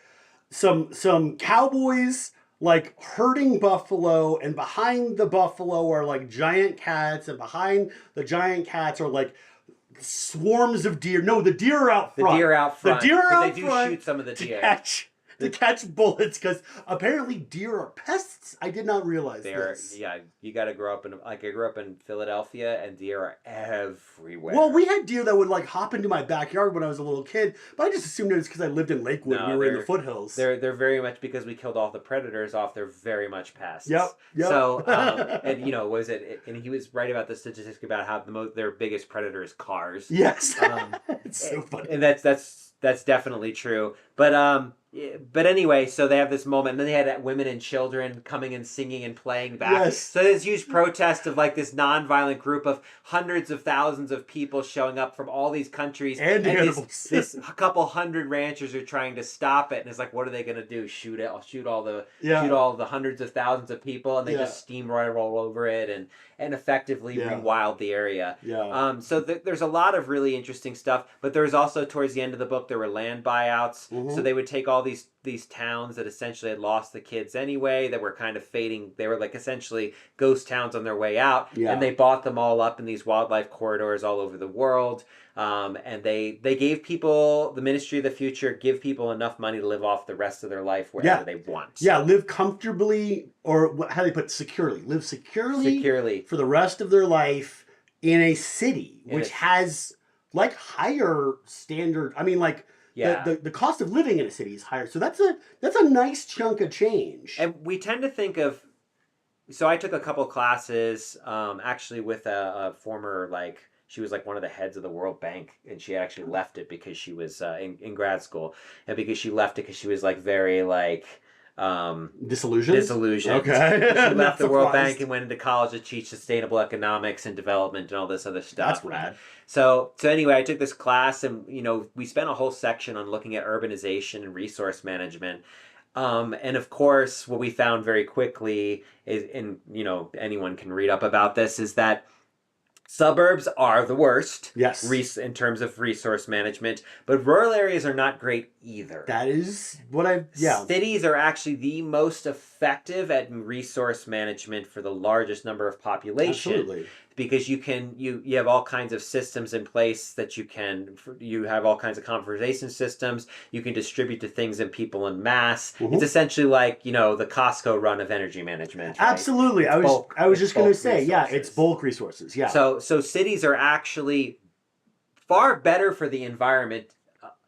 some cowboys like herding buffalo, and behind the buffalo are like giant cats, and behind the giant cats are like swarms of deer. No, the deer are out front. The deer are out front. The deer are out front. They do front shoot some of the deer. to catch bullets because apparently deer are pests. I did not realize this. Yeah, you got to grow up in, like, I grew up in Philadelphia, and deer are everywhere. Well, we had deer that would like hop into my backyard when I was a little kid, but I just assumed it was because I lived in Lakewood. We were in the foothills. They're very much, because we killed all the predators off. They're very much pests. Yep. So, and and he was right about the statistics about how their biggest predator is cars. Yes. It's so funny. And that's definitely true. But anyway, so they have this moment, and then they had women and children coming and singing and playing back. Yes. So there's huge protest of like this nonviolent group of hundreds of thousands of people showing up from all these countries, and this couple hundred ranchers are trying to stop it, and it's like, what are they going to do? Shoot all the hundreds of thousands of people, and they just steamroll all over it and effectively rewild the area. Yeah. So there's a lot of really interesting stuff, but there's also, towards the end of the book, there were land buyouts. Mm-hmm. So they would take all these towns that essentially had lost the kids anyway, that were kind of fading. They were like essentially ghost towns on their way out, and they bought them all up in these wildlife corridors all over the world. And they gave people, the Ministry of the Future, give people enough money to live off the rest of their life wherever they want. Yeah, live comfortably, or how do they put it? Securely. Live securely for the rest of their life in a city, which has like higher standard. I mean, like the cost of living in a city is higher. So that's a nice chunk of change. And we tend to think of, so I took a couple classes actually with a former, like, she was like one of the heads of the World Bank, and she actually left it because she was in grad school, and because she left it because she was like very like disillusioned. Okay. She left the World Bank and went into college to teach sustainable economics and development and all this other stuff. That's rad. So anyway, I took this class, and we spent a whole section on looking at urbanization and resource management. And of course, what we found very quickly is, and anyone can read up about this, is that suburbs are the worst, in terms of resource management, but rural areas are not great either. That is what Cities are actually the most effective at resource management for the largest number of population. Absolutely. Because you have all kinds of systems in place that you have all kinds of conversation systems. You can distribute to things and people in mass. Mm-hmm. It's essentially like, the Costco run of energy management. Right? Absolutely. I was just going to say, it's bulk resources. Yeah. So cities are actually far better for the environment,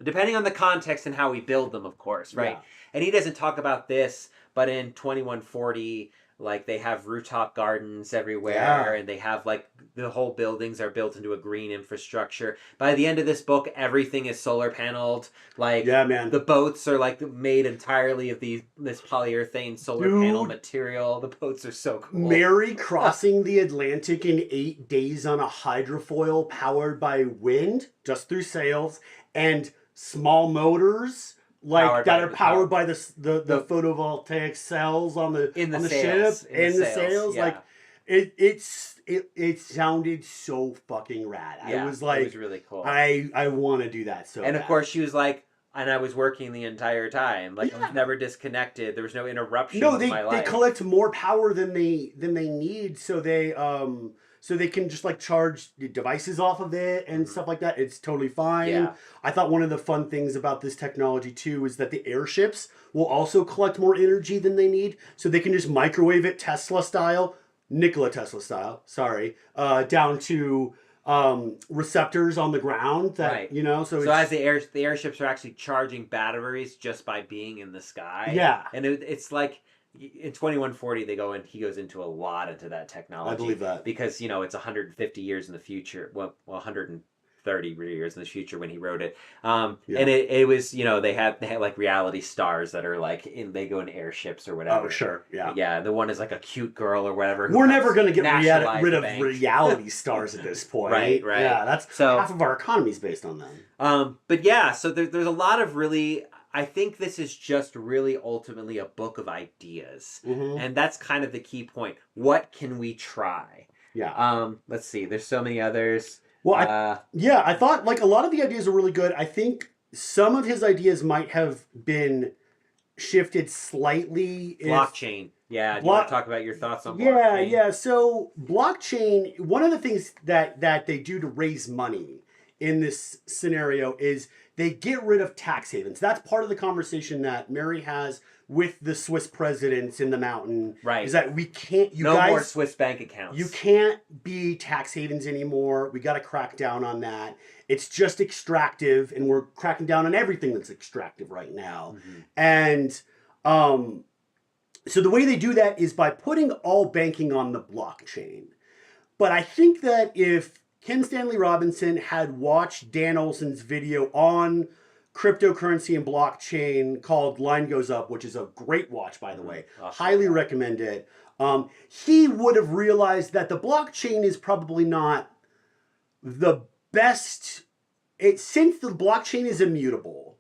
depending on the context and how we build them, of course, right? Yeah. And he doesn't talk about this, but in 2140, like, they have rooftop gardens everywhere, and they have, like, the whole buildings are built into a green infrastructure. By the end of this book, everything is solar paneled. Like, the boats are, like, made entirely of this polyurethane solar panel material. The boats are so cool. Mary crossing the Atlantic in 8 days on a hydrofoil powered by wind, just through sails, and small motors. Like that are powered by the photovoltaic cells on the ship and the sails. Yeah. Like it sounded so fucking rad. I was like, it was really cool. I want to do that so And bad. of course she was like, and I was working the entire time. Like, I was never disconnected. There was no interruption in my life. They collect more power than they need, so they can just like charge devices off of it and stuff like that. It's totally fine. Yeah. I thought one of the fun things about this technology too is that the airships will also collect more energy than they need, so they can just microwave it Nikola Tesla style, down to receptors on the ground that so as the airships are actually charging batteries just by being in the sky. Yeah. And it's like, in 2140 he goes into a lot into that technology. I believe that. Because it's 150 years in the future. Well 130 years in the future when he wrote it. And it was, they had like reality stars that are like they go in airships or whatever. Oh sure. Yeah. Yeah, the one is like a cute girl or whatever. We're never going to get rid of reality stars at this point. Right. Yeah, that's half of our economy is based on them. But yeah, so there's a lot of really, I think this is just really ultimately a book of ideas. Mm-hmm. And that's kind of the key point. What can we try? Yeah. Let's see. There's so many others. Well, I thought like a lot of the ideas are really good. I think some of his ideas might have been shifted slightly. Blockchain. Yeah. Do you want to talk about your thoughts on blockchain? Yeah. So blockchain, one of the things that they do to raise money in this scenario is they get rid of tax havens. That's part of the conversation that Mary has with the Swiss presidents in the mountain. Right. Is that we can't, you no guys, more Swiss bank accounts. You can't be tax havens anymore. We got to crack down on that. It's just extractive, and we're cracking down on everything that's extractive right now. And so the way they do that is by putting all banking on the blockchain. But I think that if Kim Stanley Robinson had watched Dan Olson's video on cryptocurrency and blockchain called Line Goes Up, which is a great watch, by the way, highly recommend it, he would have realized that the blockchain is probably not the best. Since the blockchain is immutable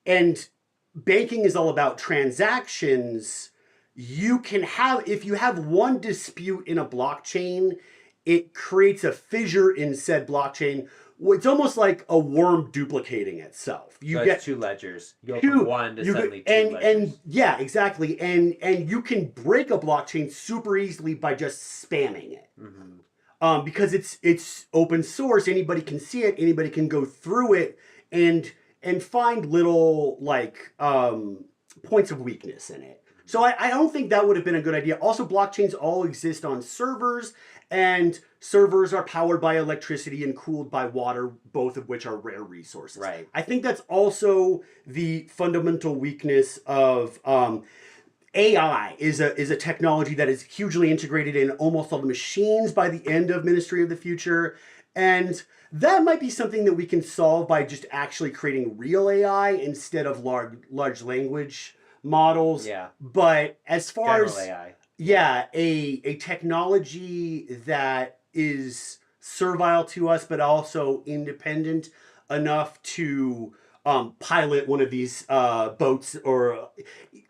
and banking is all about transactions, you can have, if you have one dispute in a blockchain, it creates a fissure in said blockchain. It's almost like a worm duplicating itself. You get two ledgers. You go from one to suddenly two ledgers. And yeah, exactly. And you can break a blockchain super easily by just spamming it. Because it's open source. Anybody can see it. Anybody can go through it and find little like points of weakness in it. So I don't think that would have been a good idea. Also, blockchains all exist on servers, and servers are powered by electricity and cooled by water, both of which are rare resources. Right. I think that's also the fundamental weakness of AI is a technology that is hugely integrated in almost all the machines by the end of Ministry of the Future. And that might be something that we can solve by just actually creating real AI instead of large language models. Yeah. But as far General as AI. Yeah, a technology that is servile to us, but also independent enough to pilot one of these boats. Or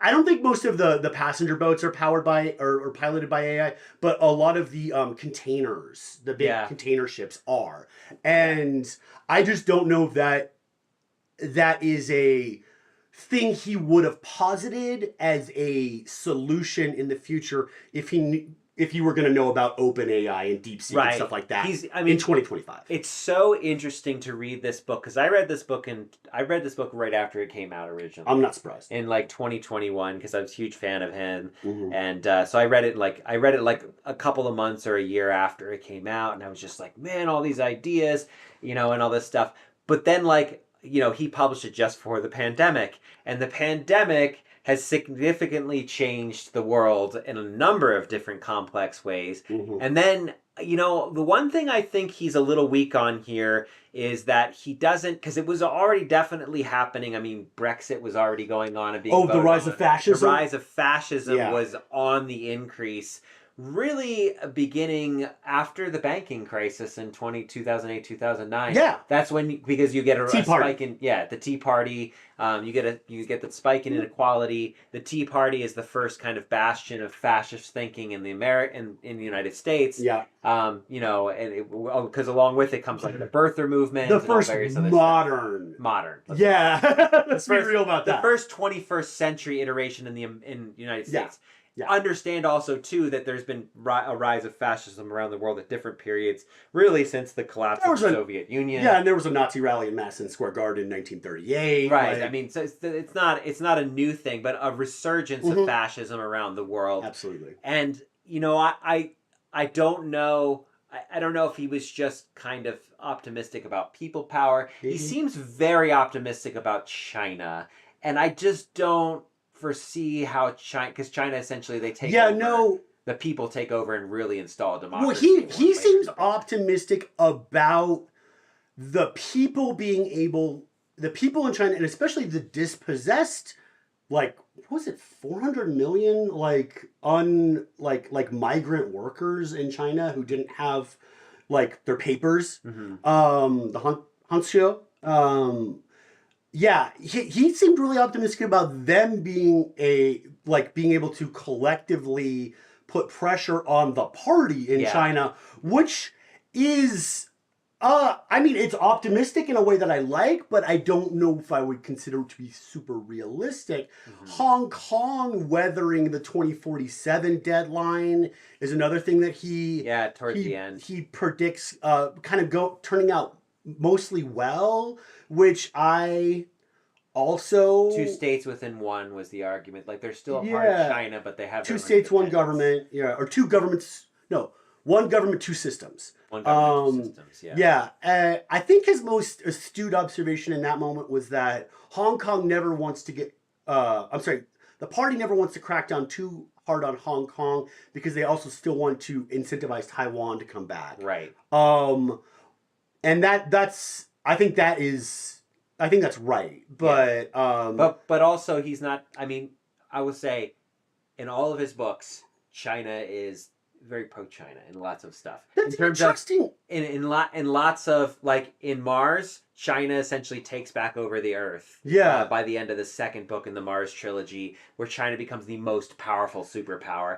I don't think most of the passenger boats are powered by or piloted by AI, but a lot of the containers, the big container ships are. And I just don't know if that is a thing he would have posited as a solution in the future if you were going to know about OpenAI and DeepSeek and stuff like that in 2025. It's so interesting to read this book because I read this book right after it came out originally. I'm not surprised. In like 2021 because I was a huge fan of him, and so I read it like a couple of months or a year after it came out, and I was just like, man, all these ideas, and all this stuff. But then he published it just for the pandemic, and the pandemic has significantly changed the world in a number of different complex ways. And then, the one thing I think he's a little weak on here is that he doesn't, because it was already definitely happening. I mean, Brexit was already going on and being the rise of fascism? The rise of fascism was on the increase. Really beginning after the banking crisis in 2008, 2009. Yeah. That's when, because you get a spike in, the Tea Party, you get the spike in inequality. The Tea Party is the first kind of bastion of fascist thinking in the United States. Yeah. And because along with it comes like the birther movement. The first modern. Let's be real about that. The first 21st century iteration in the United States. Yeah. Understand also, too, that there's been a rise of fascism around the world at different periods, really since the collapse of the Soviet Union. Yeah, and there was a Nazi rally in Madison Square Garden in 1938. Right. I mean, so it's not a new thing, but a resurgence of fascism around the world. Absolutely. And, I don't know... I don't know if he was just kind of optimistic about people power. He seems very optimistic about China, and I just don't foresee how China, because China essentially they take over. The people take over and really install democracy. Well, he seems optimistic about the people in China, and especially the dispossessed, like, what was it, 400 million migrant workers in China who didn't have their papers. The Hanshu. Yeah, he seemed really optimistic about them being able to collectively put pressure on the party in China, which is, it's optimistic in a way that I like, but I don't know if I would consider it to be super realistic. Hong Kong weathering the 2047 deadline is another thing that towards the end. He predicts turning out mostly well, which I also... Two states within one was the argument. Like they're still a part of Yeah. China, but they have their Two own states, one independence. government, yeah, or two governments. No, one government, two systems. One government, two systems. Yeah. Yeah. I think his most astute observation in that moment was that Hong Kong never wants to get. I'm sorry, the party never wants to crack down too hard on Hong Kong because they also still want to incentivize Taiwan to come back. Right. And that's I think that's right. But but also he's not. I mean, I would say, in all of his books, China is very pro-China in lots of stuff. That's in terms interesting. Of, in lots of, like, in Mars, China essentially takes back over the Earth. Yeah. By the end of the second book in the Mars trilogy, where China becomes the most powerful superpower.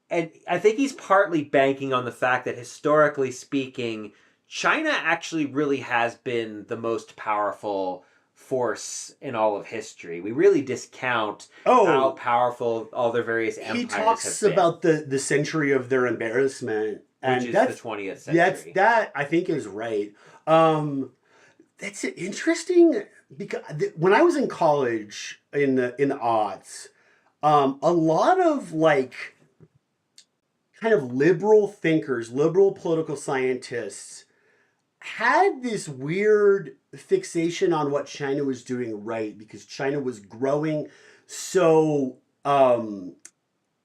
And I think he's partly banking on the fact that, historically speaking, China actually really has been the most powerful force in all of history. We really discount how powerful all their various empires have been. He talks about the century of their embarrassment. And which is the 20th century. That I think is right. That's interesting because when I was in college in the aughts, a lot of like kind of liberal thinkers, liberal political scientists had this weird fixation on what China was doing right because China was growing so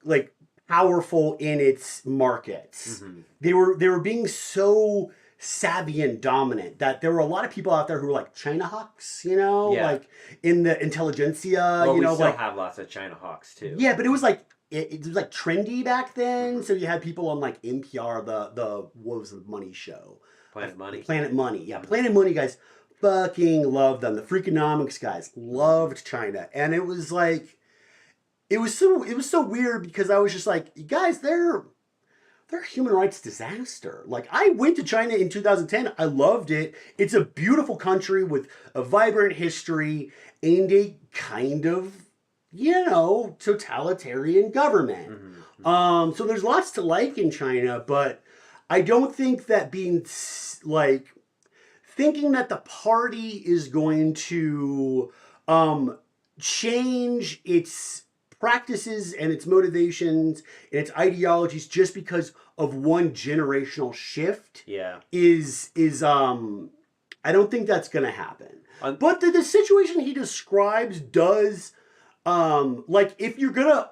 like powerful in its markets. Mm-hmm. They were being so savvy and dominant that there were a lot of people out there who were like China hawks, like in the intelligentsia. Well, we still have lots of China hawks too. Yeah, but it was like it was like trendy back then. Mm-hmm. So you had people on like NPR, the what was the money show? Planet Money. Planet Money. Yeah, Planet Money guys fucking loved them. The Freakonomics guys loved China. And it was like it was so weird because I was just like, you guys, they're a human rights disaster. Like, I went to China in 2010. I loved it. It's a beautiful country with a vibrant history and a kind of, totalitarian government. Mm-hmm. So there's lots to like in China, but I don't think that being like thinking that the party is going to change its practices and its motivations and its ideologies just because of one generational shift is I don't think that's going to happen. But the situation he describes does like if you're gonna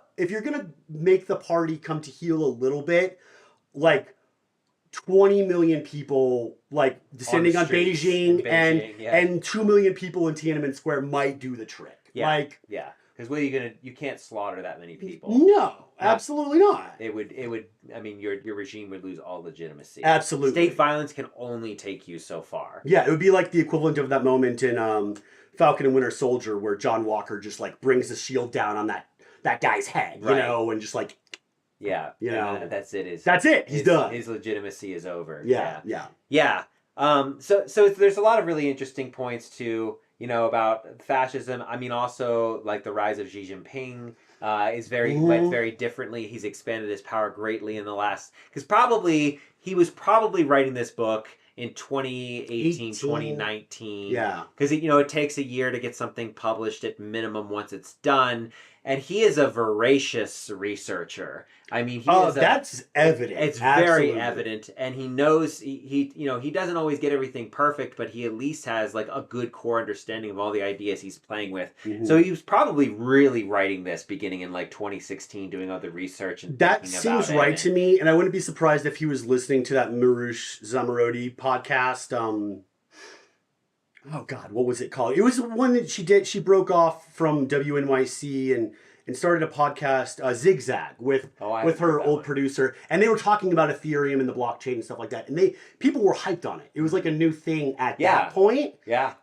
make the party come to heel a little bit, like 20 million people like descending on Beijing and 2 million people in Tiananmen Square might do the trick. Because you can't slaughter that many people. No, absolutely not. It would. I mean, your regime would lose all legitimacy. Absolutely. State violence can only take you so far. Yeah, it would be like the equivalent of that moment in Falcon and Winter Soldier where John Walker just like brings the shield down on that guy's head, and just like. Yeah, that's it. That's it. He's done. His legitimacy is over. Yeah. So there's a lot of really interesting points too. About fascism. I mean, also like the rise of Xi Jinping went very differently. He's expanded his power greatly in the last, because he was probably writing this book in 2018, 2019. Yeah. Because it takes a year to get something published at minimum once it's done. And he is a voracious researcher. I mean, that's evident. It's very evident, and he knows he doesn't always get everything perfect, but he at least has like a good core understanding of all the ideas he's playing with. Mm-hmm. So he was probably really writing this beginning in like 2016, doing all the research and that seems right to me. And I wouldn't be surprised if he was listening to that Marush Zamarodi podcast. Oh God, what was it called? It was one that she did. She broke off from WNYC and started a podcast, Zigzag, with her old producer, and they were talking about Ethereum and the blockchain and stuff like that. And people were hyped on it. It was like a new thing at that point. Yeah.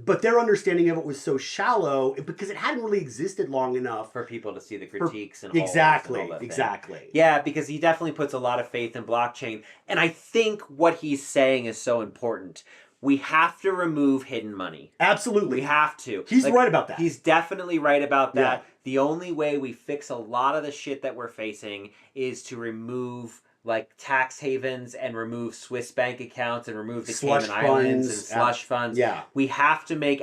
But their understanding of it was so shallow because it hadn't really existed long enough for people to see the critiques and exactly. Yeah, because he definitely puts a lot of faith in blockchain, and I think what he's saying is so important. We have to remove hidden money. Absolutely. We have to. He's right about that. He's definitely right about that. Yeah. The only way we fix a lot of the shit that we're facing is to remove like tax havens and remove Swiss bank accounts and remove the Slush Cayman Islands and funds, slush funds. Yeah. We have to make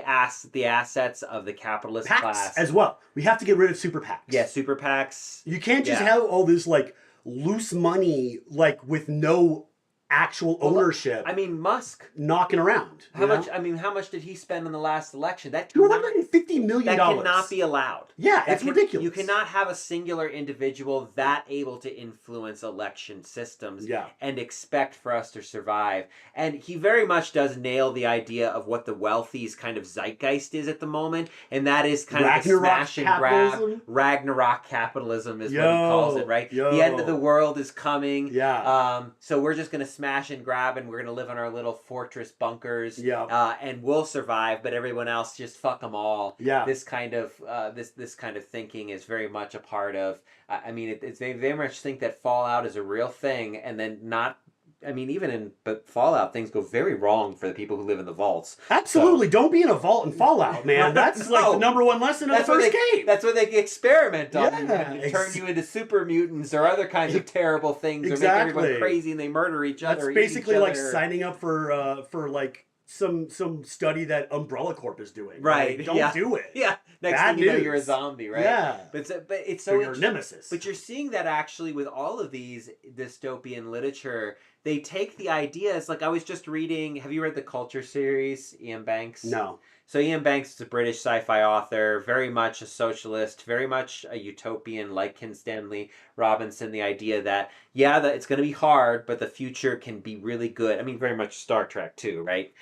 the assets of the capitalist PACs class as well. We have to get rid of super PACs. Yeah, super PACs. You can't just have all this like loose money like with no actual ownership. I mean, Musk knocking around. How much did he spend in the last election? That $250 million. That cannot be allowed. Yeah, it's ridiculous. You cannot have a singular individual that able to influence election systems and expect for us to survive. And he very much does nail the idea of what the wealthy's kind of zeitgeist is at the moment, and that is kind of the smash and grab. Ragnarok capitalism is what he calls it, right? The end of the world is coming. Yeah. So we're just going to smash and grab, and we're going to live in our little fortress bunkers, and we'll survive, but everyone else just fuck them all. Yeah. This kind of this kind of thinking is very much a part of. I mean, they very much think that Fallout is a real thing, and then not. I mean, but Fallout, things go very wrong for the people who live in the vaults. Absolutely. So. Don't be in a vault in Fallout, man. That's like the number one lesson of the first game. That's what they experiment on. And turn you into super mutants or other kinds of terrible things or make everyone crazy and they murder each other. That's basically like signing up for like some study that Umbrella Corp is doing. Right. Don't do it. Yeah. Next thing you know, you're a zombie, right? Yeah. But it's so your nemesis. But you're seeing that actually with all of these dystopian literature. They take the ideas, like I was just reading, have you read the Culture series, Ian Banks? No. So Ian Banks is a British sci-fi author, very much a socialist, very much a utopian, like Kim Stanley Robinson, the idea that, that it's going to be hard, but the future can be really good. I mean, very much Star Trek too, right?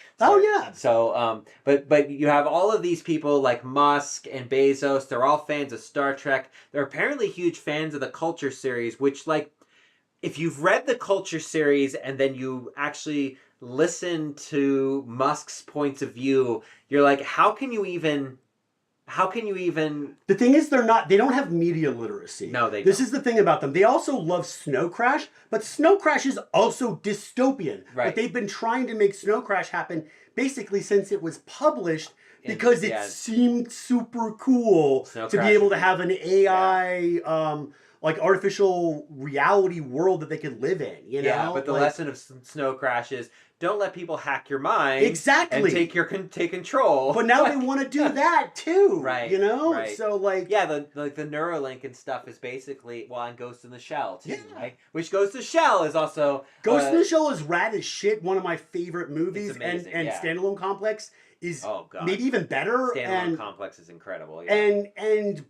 So, but you have all of these people like Musk and Bezos, they're all fans of Star Trek. They're apparently huge fans of the Culture series, which like, if you've read the Culture series and then you actually listen to Musk's points of view, you're like, how can you even... The thing is, they don't have media literacy. No, they don't. This is the thing about them. They also love Snow Crash, but Snow Crash is also dystopian. Right. But they've been trying to make Snow Crash happen basically since it was published because it seemed super cool to be able to have an AI... like artificial reality world that they could live in, you know? Yeah, but the lesson of Snow Crash is don't let people hack your mind. Exactly. And take control. But now they want to do that too. Right. You know? Right. So like... Yeah, the Neuralink and stuff is basically, on Ghost in the Shell too, right? Which Ghost in the Shell is also... Ghost in the Shell is rad as shit. One of my favorite movies. It's amazing, and Standalone Complex is maybe even better. Standalone Complex is incredible. Yeah.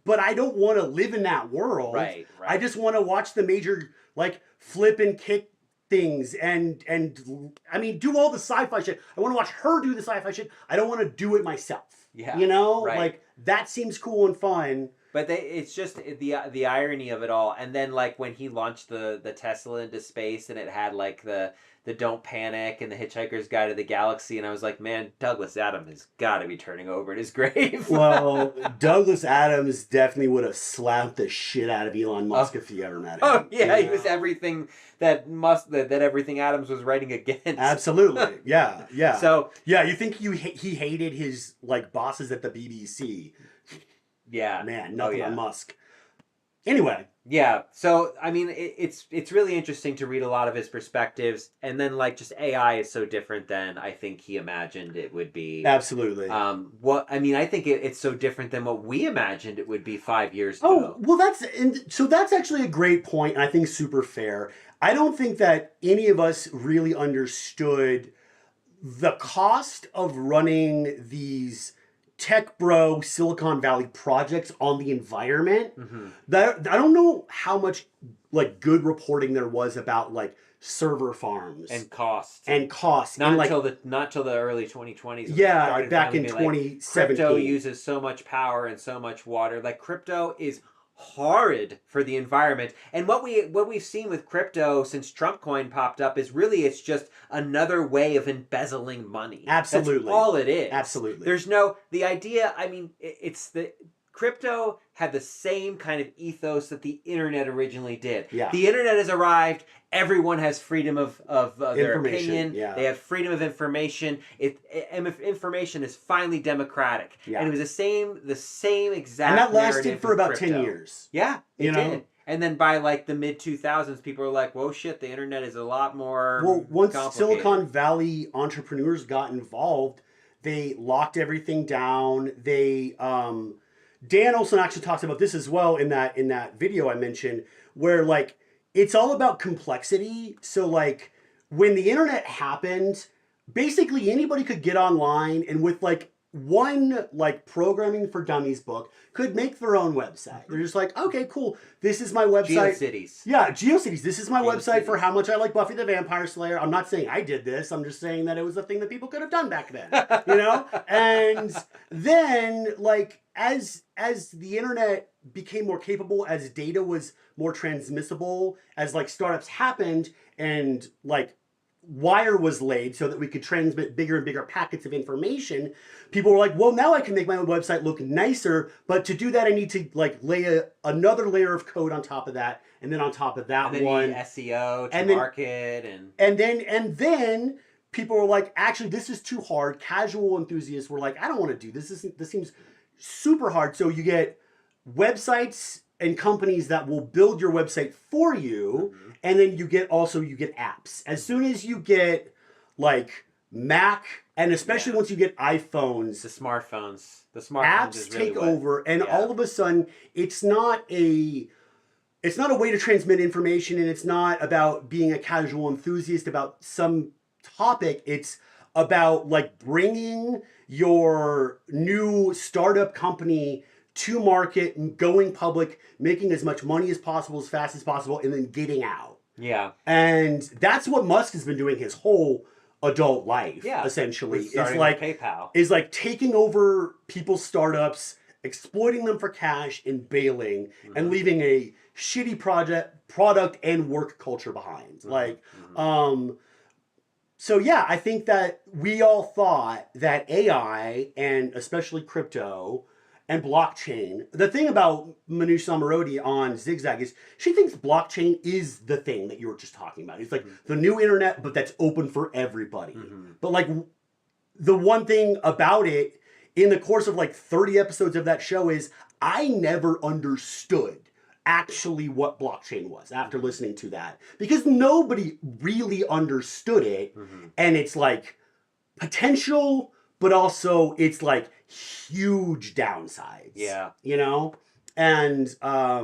But I don't want to live in that world. Right. I just want to watch the major like flip and kick things and I mean do all the sci-fi shit. I want to watch her do the sci-fi shit. I don't want to do it myself. Yeah. You know? Right. Like that seems cool and fun. But it's just the irony of it all. And then like when he launched the Tesla into space and it had like the Don't Panic and the Hitchhiker's Guide to the Galaxy, and I was like, man, Douglas Adams has got to be turning over in his grave. Well, Douglas Adams definitely would have slapped the shit out of Elon Musk if he ever met him. Oh yeah, he was everything that everything Adams was writing against. Absolutely, yeah. So yeah, you think he hated his like bosses at the BBC? Yeah, man, nothing on Musk. Anyway. Yeah, so I mean, it's really interesting to read a lot of his perspectives, and then like just AI is so different than I think he imagined it would be. Absolutely. I think it's so different than what we imagined it would be 5 years ago. Oh, well, that's actually a great point, and I think super fair. I don't think that any of us really understood the cost of running these tech bro Silicon Valley projects on the environment. Mm-hmm. That I don't know how much like good reporting there was about like server farms and costs. Not till the early 2020s. Yeah, back in 2017. Crypto uses so much power and so much water. Like crypto is horrid for the environment. And what we've seen with crypto since Trump coin popped up is really it's just another way of embezzling money. Absolutely. That's all it is. Absolutely. There's the idea, I mean, it's the crypto had the same kind of ethos that the internet originally did. Yeah. The internet has arrived. Everyone has freedom of their opinion. Yeah. They have freedom of information. Information is finally democratic. Yeah. And it was the same exact. And that lasted for about 10 years. Yeah, it did. And then by like the mid 2000s, people are like, "Whoa, shit! The internet is a lot more." Well, once complicated. Silicon Valley entrepreneurs got involved, they locked everything down. Dan Olson actually talks about this as well in that video I mentioned, where like it's all about complexity. So like when the internet happened, basically anybody could get online and with like one like programming for dummies book could make their own website. They're just like, okay, cool. This is my website. GeoCities. Yeah, GeoCities. This is my website for GeoCities. how much I like Buffy the Vampire Slayer. I'm not saying I did this. I'm just saying that it was a thing that people could have done back then. You know? And then like as the internet became more capable, as data was more transmissible, as like startups happened and like wire was laid so that we could transmit bigger and bigger packets of information, people were like, well, now I can make my own website look nicer, but to do that I need to like lay another layer of code on top of that, and then on top of that and then one SEO to and then, market and then people were like, actually this is too hard. Casual enthusiasts were like, I don't want to do this. This seems super hard. So you get websites and companies that will build your website for you, and then you get apps. As soon as you get like Mac, and especially once you get iPhones, the smartphones apps is really take over, and all of a sudden it's not a way to transmit information, and it's not about being a casual enthusiast about some topic. It's about like bringing your new startup company to market, going public, making as much money as possible, as fast as possible, and then getting out. Yeah. And that's what Musk has been doing his whole adult life, essentially. It's like PayPal. Is like taking over people's startups, exploiting them for cash, and bailing, and leaving a shitty product and work culture behind. So yeah, I think that we all thought that AI, and especially crypto, and blockchain. The thing about Manoush Zomorodi on Zigzag is she thinks blockchain is the thing that you were just talking about. It's like the new internet, but that's open for everybody. But like the one thing about it in the course of like 30 episodes of that show is I never understood actually what blockchain was after listening to that, because nobody really understood it. And it's like potential, but also it's like huge downsides. Yeah. You know? And I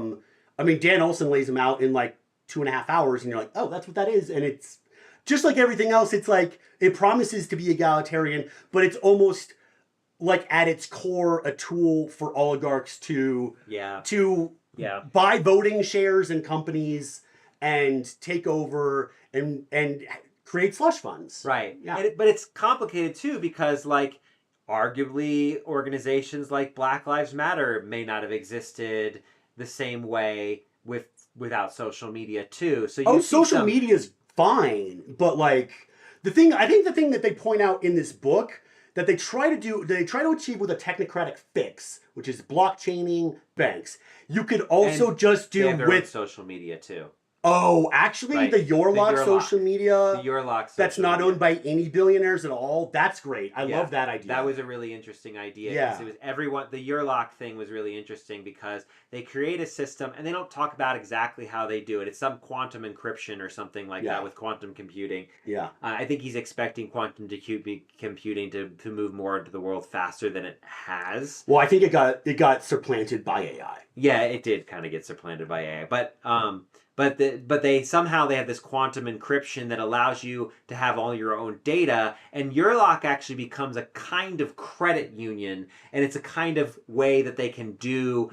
mean, Dan Olson lays them out in like 2.5 hours, and you're like, oh, that's what that is. And it's just like everything else. It's like it promises to be egalitarian, but it's almost like at its core a tool for oligarchs to buy voting shares in companies and take over and create slush funds. Right. Yeah. But it's complicated too, because like arguably organizations like Black Lives Matter may not have existed the same way without social media too. So social media is fine, but like the thing that they point out in this book that they try to achieve with a technocratic fix, which is blockchaining banks. You could also just do with social media too. Oh, actually, the Yourlock social media. The Yourlock social that's not owned by any billionaires at all. That's great. I love that idea. That was a really interesting idea. Yeah. It was everyone. The Yourlock thing was really interesting because they create a system and they don't talk about exactly how they do it. It's some quantum encryption or something like that with quantum computing. Yeah. I think he's expecting quantum computing to move more into the world faster than it has. Well, I think it got supplanted by AI. Yeah, it did kind of get supplanted by AI, but they have this quantum encryption that allows you to have all your own data, and Yourlock actually becomes a kind of credit union, and it's a kind of way that they can do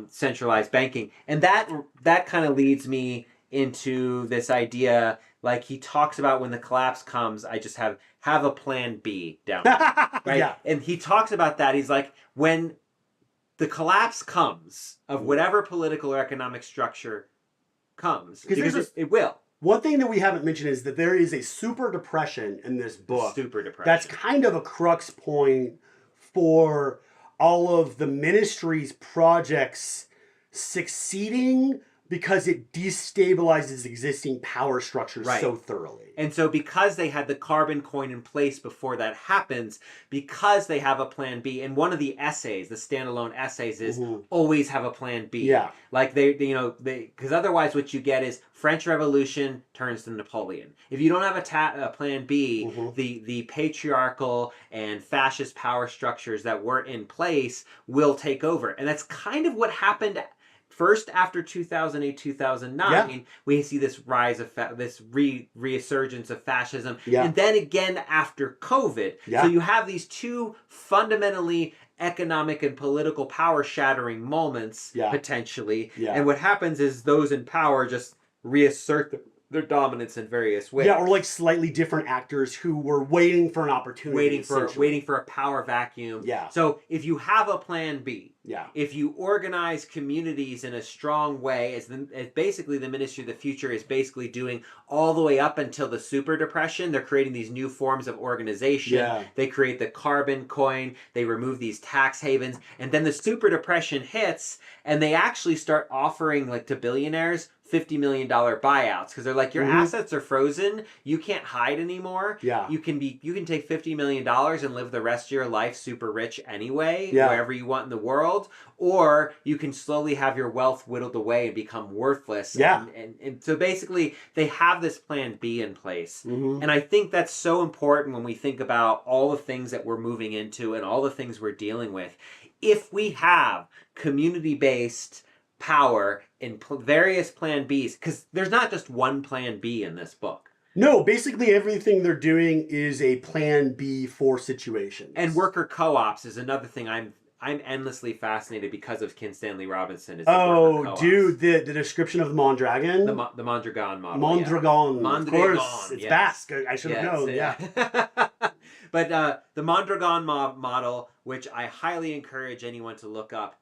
centralized banking, and that kind of leads me into this idea. Like he talks about when the collapse comes, I just have a plan B down there, right? Yeah. And he talks about that. He's like, when the collapse comes of whatever political or economic structure comes, because it will. One thing that we haven't mentioned is that there is a super depression in this book. Super depression. That's kind of a crux point for all of the ministry's projects succeeding, because it destabilizes existing power structures Right. so thoroughly. And so because they had the carbon coin in place before that happens, because they have a plan B, and one of the essays, the standalone essays, is always have a plan B. Yeah. Like because otherwise what you get is French Revolution turns to Napoleon. If you don't have a plan B, the patriarchal and fascist power structures that were in place will take over. And that's kind of what happened. First, after 2008, 2009, we see this rise of this resurgence of fascism. And then again after COVID. So you have these two fundamentally economic and political power shattering moments, potentially. And what happens is those in power just reassert their dominance in various ways. Yeah, or like slightly different actors who were waiting for an opportunity. Waiting for a power vacuum. Yeah. So if you have a plan B, yeah, if you organize communities in a strong way, as basically the Ministry of the Future is basically doing all the way up until the Super Depression, they're creating these new forms of organization. Yeah. They create the carbon coin, they remove these tax havens, and then the Super Depression hits, and they actually start offering like to billionaires $50 million buyouts because they're like, your assets are frozen. You can't hide anymore. Yeah. You can take $50 million and live the rest of your life super rich anyway, wherever you want in the world. Or you can slowly have your wealth whittled away and become worthless. Yeah. And so basically they have this plan B in place. And I think that's so important when we think about all the things that we're moving into and all the things we're dealing with. If we have community-based power in various plan Bs, because there's not just one plan B in this book. No, basically everything they're doing is a plan B for situations. And worker co-ops is another thing I'm endlessly fascinated because of Kim Stanley Robinson. Dude, the description of the Mondragon? The Mondragon model. Mondragon. Yeah. Of course, it's Basque. I should have known, But the Mondragon model, which I highly encourage anyone to look up,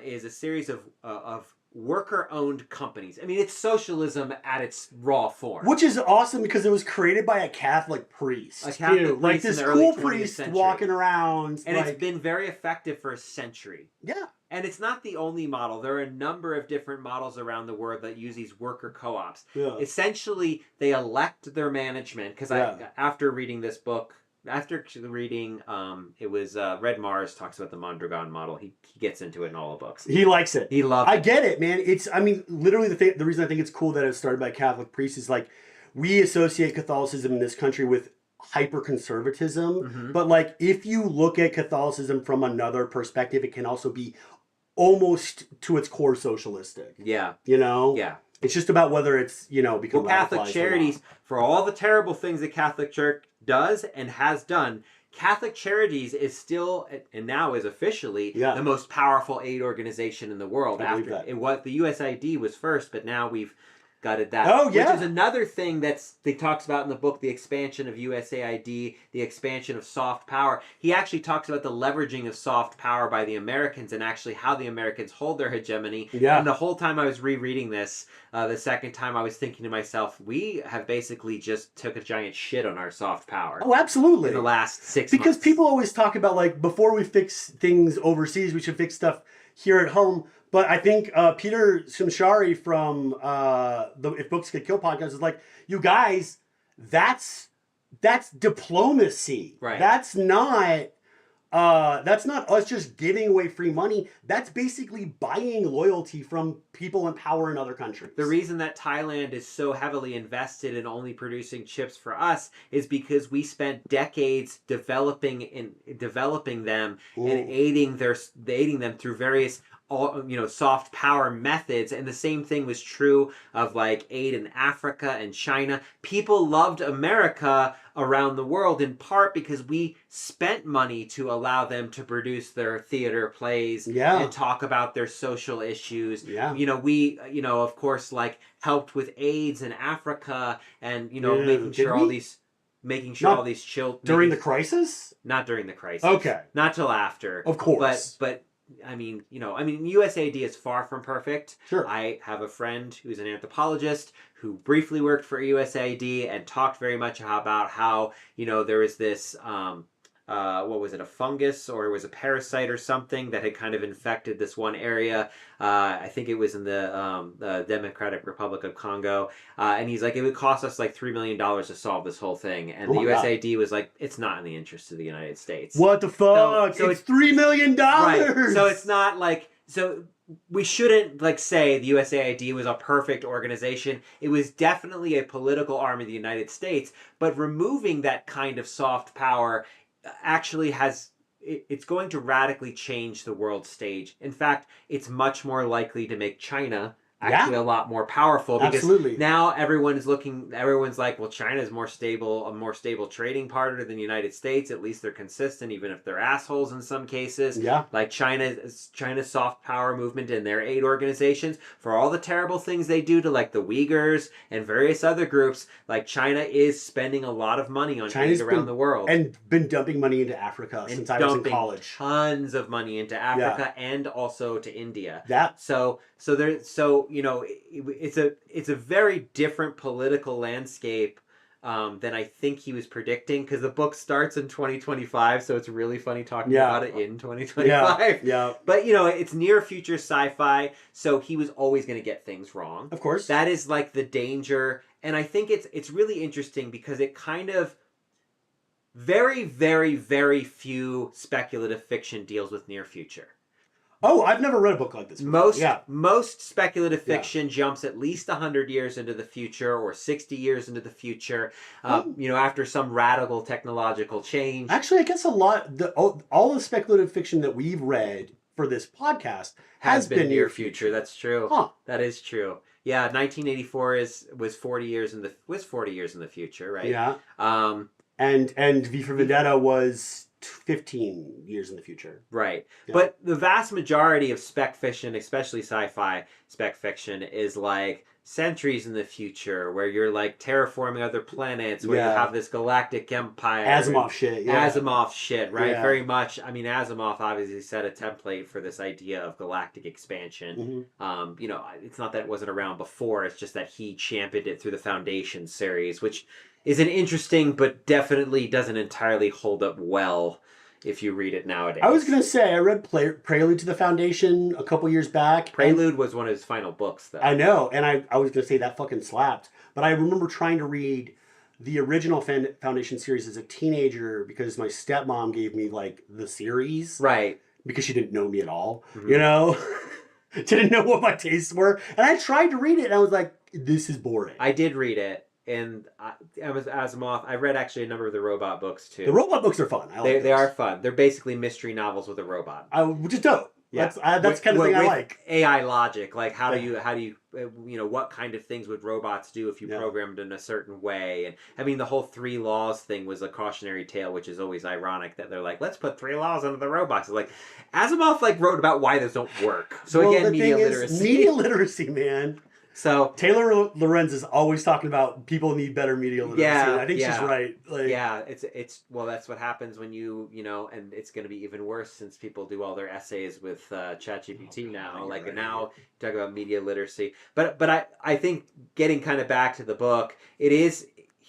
is a series of worker-owned companies. I mean, it's socialism at its raw form. Which is awesome because it was created by a Catholic priest. Like this cool priest walking around. And it's been very effective for a century. Yeah. And it's not the only model. There are a number of different models around the world that use these worker co-ops. Yeah. Essentially, they elect their management. Because after reading this book, after reading, it was Red Mars talks about the Mondragon model. He gets into it in all the books. He likes it. He loves it. I get it, man. Literally the reason I think it's cool that it was started by a Catholic priest is like, we associate Catholicism in this country with hyper-conservatism. But like, if you look at Catholicism from another perspective, it can also be almost to its core socialistic. Yeah. You know? Yeah. It's just about whether it's, become Catholic Charities, for all the terrible things the Catholic Church does and has done, Catholic Charities is still, and now is officially, the most powerful aid organization in the world. The USAID was first, but now we've gutted that. Oh, yeah. Which is another thing that talks about in the book, the expansion of USAID, the expansion of soft power. He actually talks about the leveraging of soft power by the Americans and actually how the Americans hold their hegemony. Yeah. And the whole time I was rereading this, the second time I was thinking to myself, we have basically just took a giant shit on our soft power. Oh, absolutely. In the last 6 months. Because people always talk about, like, before we fix things overseas, we should fix stuff here at home. But I think Peter Simshari from the If Books Could Kill podcast is like, you guys, that's diplomacy. Right. That's not us just giving away free money. That's basically buying loyalty from people in power in other countries. The reason that Thailand is so heavily invested in only producing chips for us is because we spent decades developing them and aiding them through various soft power methods. And the same thing was true of like aid in Africa and China. People loved America around the world in part because we spent money to allow them to produce their theater plays and talk about their social issues. Yeah. We of course like helped with AIDS in Africa and making sure all these children during the crisis? Not during the crisis. Okay. Not till after. Of course. But USAID is far from perfect. Sure. I have a friend who's an anthropologist who briefly worked for USAID and talked very much about how, there is this what was it, a fungus, or it was a parasite or something that had kind of infected this one area. I think it was in the Democratic Republic of Congo. And he's like, it would cost us like $3 million to solve this whole thing. And the USAID was like, it's not in the interest of the United States. What the fuck? So it's $3 million. Right. So it's not like, so we shouldn't like say the USAID was a perfect organization. It was definitely a political arm of the United States, but removing that kind of soft power actually it's going to radically change the world stage. In fact, it's much more likely to make China actually a lot more powerful, because now everyone's like, well, China is a more stable trading partner than the United States. At least they're consistent, even if they're assholes in some cases. Yeah. Like China's soft power movement and their aid organizations, for all the terrible things they do to like the Uyghurs and various other groups, like China is spending a lot of money on aid around the world. And been dumping money into Africa since I was in college. Tons of money into Africa and also to India. It's a very different political landscape than I think he was predicting, because the book starts in 2025, so it's really funny talking about it in 2025. Yeah. But it's near future sci-fi, so he was always going to get things wrong. Of course. That is like the danger, and I think it's really interesting because it kind of very, very, very few speculative fiction deals with near future. Oh, I've never read a book like this before. Most speculative fiction jumps at least 100 years into the future or 60 years into the future, after some radical technological change. Actually, I guess all the speculative fiction that we've read for this podcast has been near future. That's true. Huh. That is true. Yeah, 1984 was 40 years in the future, right? Yeah. And V for Vendetta was 15 years in the future. Right. Yeah. But the vast majority of spec fiction, especially sci-fi spec fiction, is like centuries in the future, where you're like terraforming other planets, where you have this galactic empire. Asimov shit. Yeah. Asimov shit, right? Yeah. Very much. I mean, Asimov obviously set a template for this idea of galactic expansion. Mm-hmm. It's not that it wasn't around before, it's just that he championed it through the Foundation series, which is an interesting, but definitely doesn't entirely hold up well if you read it nowadays. I was going to say, I read Prelude to the Foundation a couple years back. Prelude was one of his final books, though. I know, and I was going to say that fucking slapped. But I remember trying to read the original Foundation series as a teenager because my stepmom gave me, like, the series. Right. Because she didn't know me at all, Didn't know what my tastes were. And I tried to read it, and I was like, this is boring. I did read it. And Asimov, I read actually a number of the robot books too. The robot books are fun. They are fun. They're basically mystery novels with a robot. Which is dope. Yeah. That's kind of thing I like. AI logic, like how do you what kind of things would robots do if you programmed in a certain way? And I mean, the whole 3 laws thing was a cautionary tale, which is always ironic that they're like, let's put 3 laws into the robots. It's like Asimov wrote about why those don't work. So again, media literacy. Media literacy, man. So Taylor Lorenz is always talking about people need better media literacy. Yeah, I think she's right. It's that's what happens when and it's going to be even worse since people do all their essays with ChatGPT now. Now talk about media literacy. But I think getting kind of back to the book,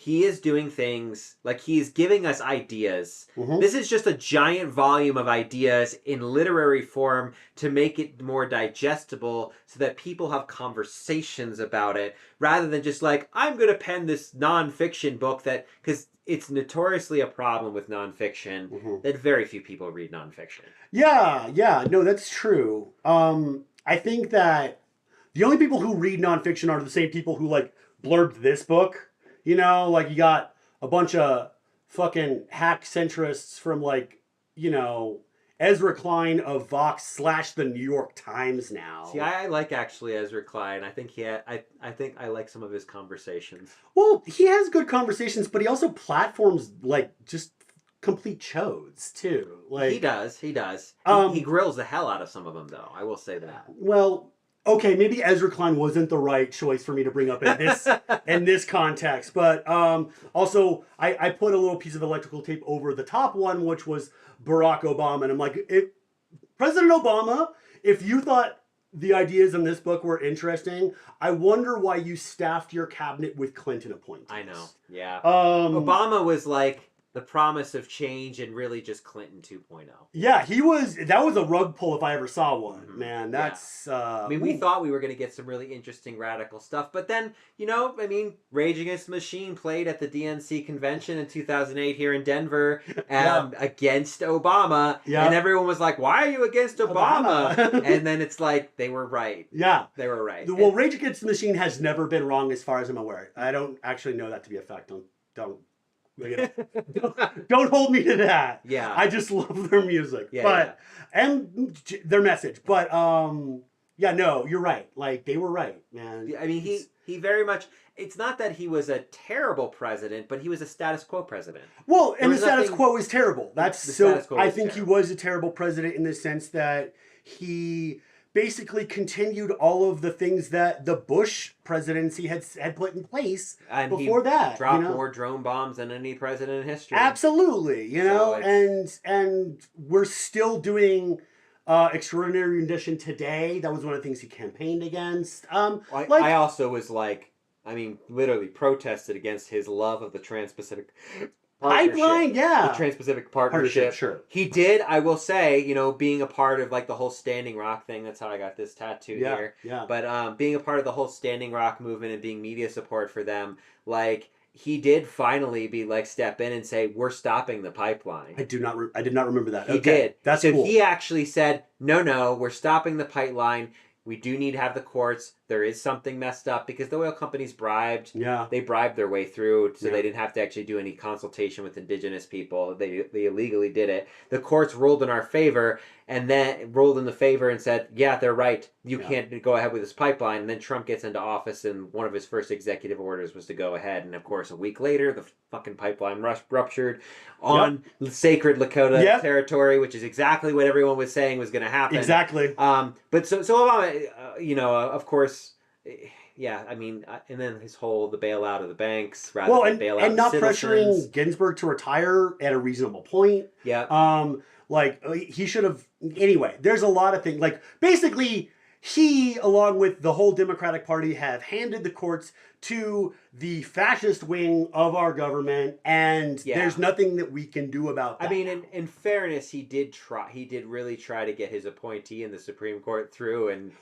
he is doing things like he's giving us ideas. Mm-hmm. This is just a giant volume of ideas in literary form to make it more digestible so that people have conversations about it rather than just like, I'm going to pen this nonfiction book because it's notoriously a problem with nonfiction that very few people read nonfiction. Yeah. No, that's true. I think that the only people who read nonfiction are the same people who blurbed this book. You got a bunch of fucking hack centrists from Ezra Klein of Vox / the New York Times now. See, I like actually Ezra Klein. I think I think I like some of his conversations. Well, he has good conversations, but he also platforms just complete chodes too. He does. He grills the hell out of some of them, though. I will say that. Well. Okay, maybe Ezra Klein wasn't the right choice for me to bring up in this context, but also I put a little piece of electrical tape over the top one, which was Barack Obama, and I'm like, President Obama, if you thought the ideas in this book were interesting, I wonder why you staffed your cabinet with Clinton appointees. I know, yeah. Obama was like the promise of change and really just Clinton 2.0. Yeah, that was a rug pull if I ever saw one, man. That's, I mean, we thought we were going to get some really interesting radical stuff, but then, I mean, Rage Against the Machine played at the DNC convention in 2008 here in Denver against Obama, and everyone was like, why are you against Obama? And then it's like, they were right. Yeah. They were right. Well, Rage Against the Machine has never been wrong as far as I'm aware. I don't actually know that to be a fact. Don't hold me to that. Yeah. I just love their music. Yeah, and their message. But yeah, no, you're right. Like, they were right, man. I mean, he very much, it's not that he was a terrible president, but he was a status quo president. Well, and the status quo is terrible. I think he was a terrible president in the sense that he basically continued all of the things that the Bush presidency had put in place and before that. Dropped more drone bombs than any president in history. Absolutely, and we're still doing extraordinary rendition today. That was one of the things he campaigned against. I also was literally protested against his love of the Trans-Pacific Pipeline, the Trans-Pacific Partnership. Sure. He did, I will say, being a part of like the whole Standing Rock thing. That's how I got this tattoo here. Yeah. But being a part of the whole Standing Rock movement and being media support for them, like he did finally be like step in and say, "We're stopping the pipeline." I did not remember that. He did. That's so cool. He actually said, "No, we're stopping the pipeline. We do need to have the courts. There is something messed up because the oil companies bribed. Yeah. They bribed their way through, so they didn't have to actually do any consultation with indigenous people. They illegally did it. The courts ruled in our favor, and then ruled in the favor and said, yeah, they're right. You can't go ahead with this pipeline. And then Trump gets into office, and one of his first executive orders was to go ahead. And of course, a week later, the fucking pipeline ruptured on sacred Lakota territory, which is exactly what everyone was saying was going to happen. Exactly. But so Obama, of course. Yeah, I mean, and then the bailout of the banks rather than bailout and not citizens. pressuring Ginsburg to retire at a reasonable point. Yeah. He should have. Anyway, there's a lot of things. Like, basically, he, along with the whole Democratic Party, have handed the courts to the fascist wing of our government, and there's nothing that we can do about that. I mean, in fairness, he did really try to get his appointee in the Supreme Court through, and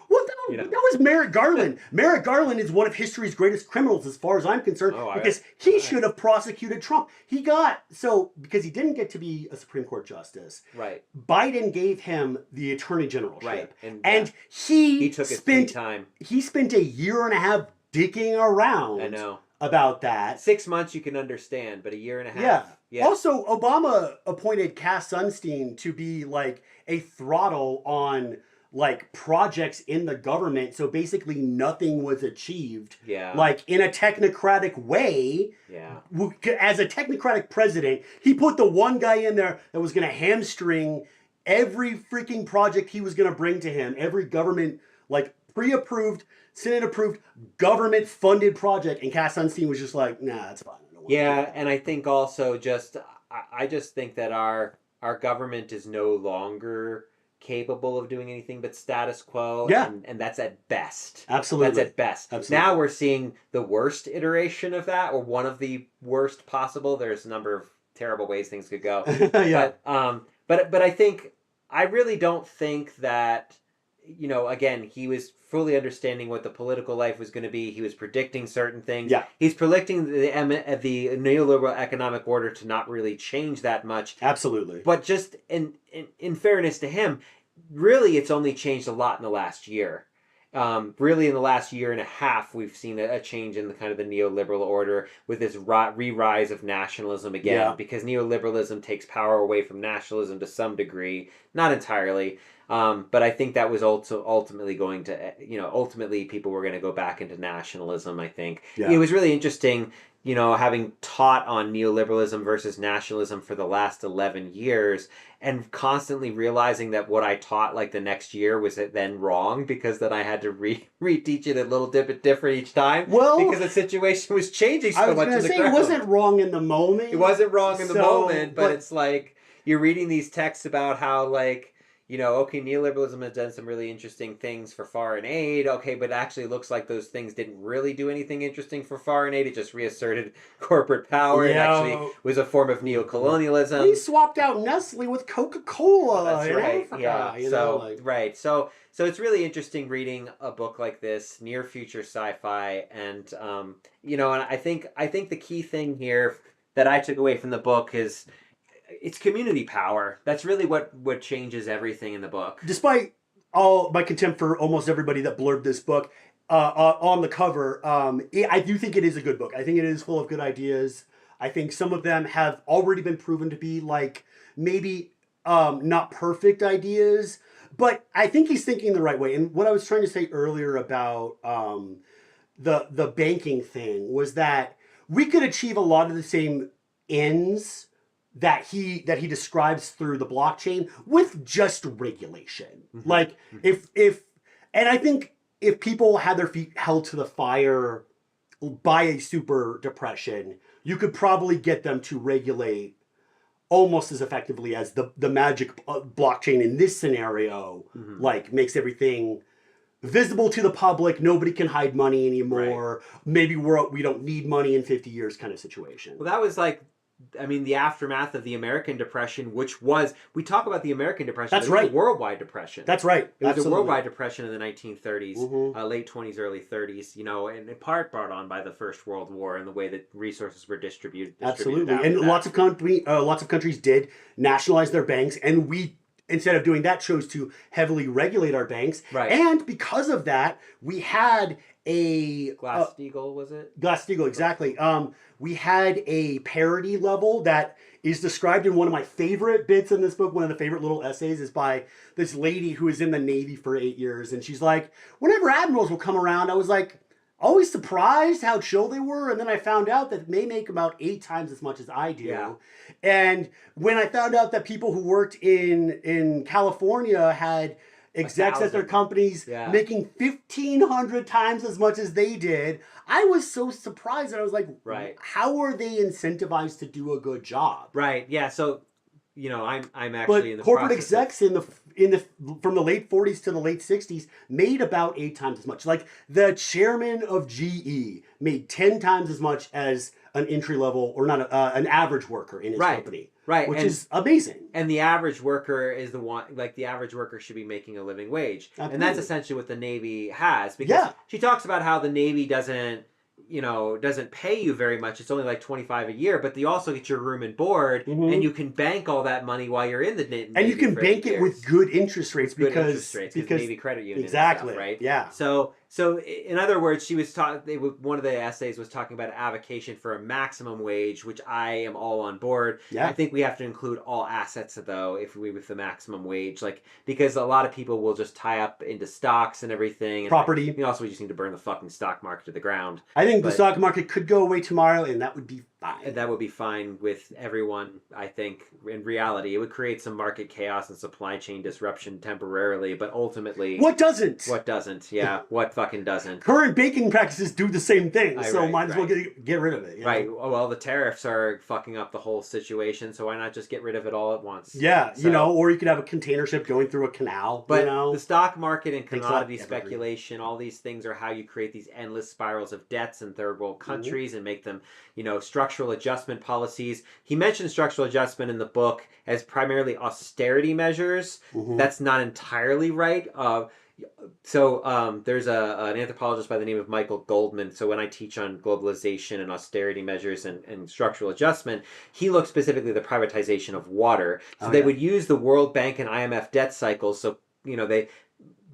that was Merrick Garland. Merrick Garland is one of history's greatest criminals, as far as I'm concerned, because he should have prosecuted Trump. Because he didn't get to be a Supreme Court justice. Right. Biden gave him the Attorney Generalship. Right. And he took his sweet time. He spent a year and a half dicking around. I know. About that. 6 months you can understand, but a year and a half. Yeah. Also, Obama appointed Cass Sunstein to be like a throttle on like projects in the government. So basically nothing was achieved. Yeah. Like in a technocratic way. Yeah. As a technocratic president, he put the one guy in there that was going to hamstring every freaking project he was going to bring to him. Every government, like pre-approved, Senate-approved, government-funded project. And Cass Sunstein was just like, nah, that's fine. Yeah, and I think also I just think that our government is no longer capable of doing anything but status quo. Yeah. And that's at best. Absolutely. That's at best. Absolutely. Now we're seeing the worst iteration of that, or one of the worst possible. There's a number of terrible ways things could go. Yeah. But I really don't think that, again, he was fully understanding what the political life was going to be. He was predicting certain things. Yeah. He's predicting the neoliberal economic order to not really change that much. Absolutely. But just in fairness to him, really it's only changed a lot in the last year. Really in the last year and a half, we've seen a change in the kind of the neoliberal order with this re-rise of nationalism again, because neoliberalism takes power away from nationalism to some degree, not entirely. But I think that was also ultimately going to, ultimately people were going to go back into nationalism, I think. Yeah. It was really interesting, having taught on neoliberalism versus nationalism for the last 11 years and constantly realizing that what I taught like the next year was then wrong, because then I had to reteach it a little bit different each time. Well, because the situation was changing so much in the ground. It wasn't wrong in the moment. It wasn't wrong in the moment, but it's like you're reading these texts about how like, okay, neoliberalism has done some really interesting things for foreign aid. Okay, but actually it looks like those things didn't really do anything interesting for foreign aid. It just reasserted corporate power. It actually was a form of neocolonialism. We swapped out Nestle with Coca-Cola in Africa. Yeah. So it's really interesting reading a book like this, near future sci-fi, and and I think the key thing here that I took away from the book is it's community power. That's really what changes everything in the book. Despite all my contempt for almost everybody that blurbed this book on the cover, I do think it is a good book. I think it is full of good ideas. I think some of them have already been proven to be like maybe not perfect ideas, but I think he's thinking the right way. And what I was trying to say earlier about the banking thing was that we could achieve a lot of the same ends that he describes through the blockchain with just regulation. Mm-hmm. Like if and I think if people had their feet held to the fire by a super depression, you could probably get them to regulate almost as effectively as the magic blockchain in this scenario, like makes everything visible to the public. Nobody can hide money anymore. Right. Maybe we don't need money in 50 years kind of situation. Well, that was like, the aftermath of the American Depression, which was, we talk about the American Depression. That's right. It was a worldwide depression. That's right. It was a worldwide depression in the 1930s, late 20s, early 30s, and in part brought on by the First World War and the way that resources were distributed. Absolutely. And lots of countries did nationalize their banks, and we, instead of doing that, chose to heavily regulate our banks. Right. And because of that, we had a Glass-Steagall, was it? Glass-Steagall, exactly. We had a parody level that is described in one of my favorite bits in this book. One of the favorite little essays is by this lady who was in the Navy for 8 years. And she's like, whenever admirals will come around, I was like, always surprised how chill they were. And then I found out that they make about 8 times as much as I do. Yeah. And when I found out that people who worked in California had execs at their companies making 1,500 times as much as they did, I was so surprised that I was like, how are they incentivized to do a good job? Right. Yeah. So, I'm actually in the corporate execs in the from the late 40s to the late 60s made about 8 times as much. Like the chairman of GE made 10 times as much as an entry level or not an average worker in his company. Right. Which is amazing. And the average worker is the one, like the average worker should be making a living wage. Absolutely. And that's essentially what the Navy has. Because she talks about how the Navy doesn't pay you very much. It's only like $25 a year, but you also get your room and board, and you can bank all that money while you're in the Navy. And you can bank it with good interest rates because Navy credit union. Exactly. Stuff, right? Yeah. So in other words, she was one of the essays was talking about avocation for a maximum wage, which I am all on board. Yeah. I think we have to include all assets though, with the maximum wage, because a lot of people will just tie up into stocks and everything. And property. We just need to burn the fucking stock market to the ground. I think the stock market could go away tomorrow, and that would be fine. That would be fine with everyone, I think. In reality, it would create some market chaos and supply chain disruption temporarily, but ultimately... What doesn't? What doesn't, yeah. What fucking doesn't. Current banking practices do the same thing, might as well get rid of it. Right. Well, the tariffs are fucking up the whole situation, so why not just get rid of it all at once? Yeah, or you could have a container ship going through a canal. But the stock market and commodity speculation, all these things are how you create these endless spirals of debts in third world countries and make them, structural adjustment policies. He mentioned structural adjustment in the book as primarily austerity measures. That's not entirely right. There's an anthropologist by the name of Michael Goldman. So when I teach on globalization and austerity measures and structural adjustment, he looks specifically at the privatization of water. So they would use the World Bank and IMF debt cycles. So, they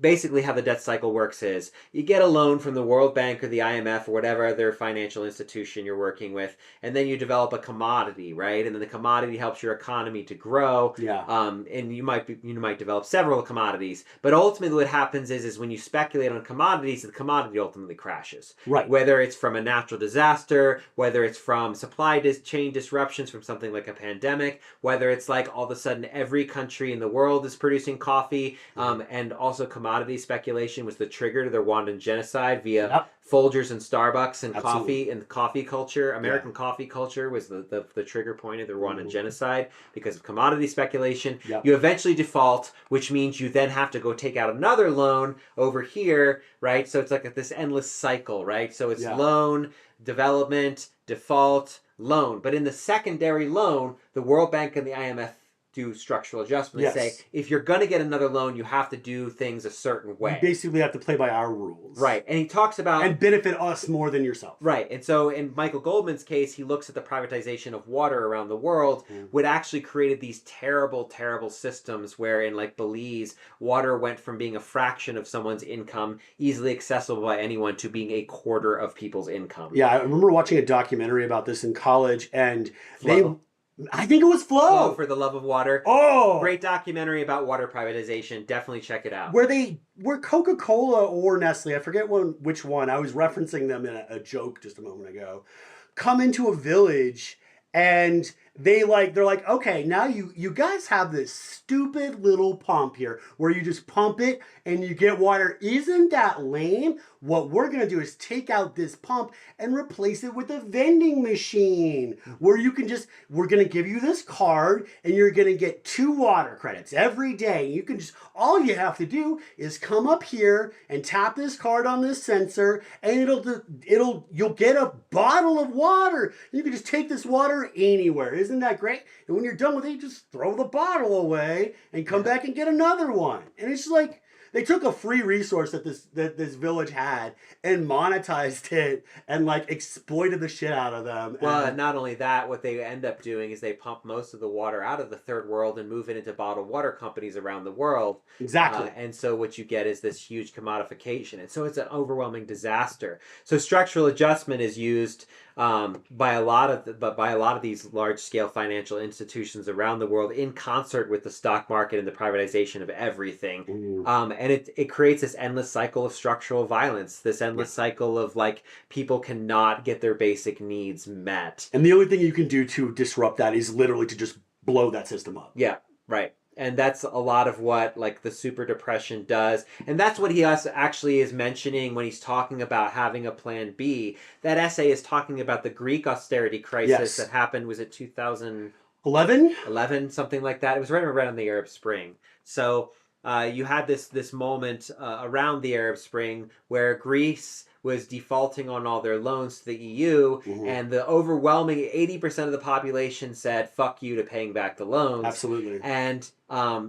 basically how the debt cycle works is you get a loan from the World Bank or the IMF or whatever other financial institution you're working with, and then you develop a commodity, right? And then the commodity helps your economy to grow. Yeah. And you might develop several commodities, but ultimately what happens is when you speculate on commodities, the commodity ultimately crashes. Right. Whether it's from a natural disaster, whether it's from supply chain disruptions from something like a pandemic, whether it's like all of a sudden every country in the world is producing coffee, and also commodities commodity speculation was the trigger to the Rwandan genocide via Yep. Folgers and Starbucks and Absolutely. coffee and coffee culture. American coffee culture was the trigger point of the Rwandan genocide because of commodity speculation. Yep. You eventually default, which means you then have to go take out another loan over here, right? So it's like this endless cycle, right? So it's loan, development, default, loan. But in the secondary loan, the World Bank and the IMF do structural adjustment. They say, if you're going to get another loan, you have to do things a certain way. You basically have to play by our rules. Right. And he talks about... And benefit us more than yourself. Right. And so in Michael Goldman's case, he looks at the privatization of water around the world, which actually created these terrible, terrible systems where in like Belize, water went from being a fraction of someone's income, easily accessible by anyone, to being a quarter of people's income. Yeah, I remember watching a documentary about this in college, and I think it was Flow for the Love of Water. Oh, great documentary about water privatization. Definitely check it out. Where Coca-Cola or Nestle, I forget which one. I was referencing them in a joke just a moment ago. Come into a village and they're like, okay, now you guys have this stupid little pump here where you just pump it and you get water. Isn't that lame? What we're going to do is take out this pump and replace it with a vending machine where we're going to give you this card and you're going to get 2 water credits every day. You can all you have to do is come up here and tap this card on this sensor and you'll get a bottle of water. You can just take this water anywhere. Isn't that great? And when you're done with it, you just throw the bottle away and come back and get another one. And it's like, they took a free resource that this village had and monetized it and like exploited the shit out of them. Well, not only that, what they end up doing is they pump most of the water out of the third world and move it into bottled water companies around the world. Exactly. And so what you get is this huge commodification. And so it's an overwhelming disaster. So structural adjustment is used by a lot of these large-scale financial institutions around the world in concert with the stock market and the privatization of everything. And it creates this endless cycle of structural violence, this endless cycle of like people cannot get their basic needs met. And the only thing you can do to disrupt that is literally to just blow that system up. Yeah, right. And that's a lot of what like the super depression does. And that's what he actually is mentioning when he's talking about having a plan B. That essay is talking about the Greek austerity crisis that happened, was it 2011, something like that. It was right around the Arab Spring. So you had this moment around the Arab Spring where Greece was defaulting on all their loans to the EU, and the overwhelming 80% of the population said, fuck you to paying back the loans. Absolutely. And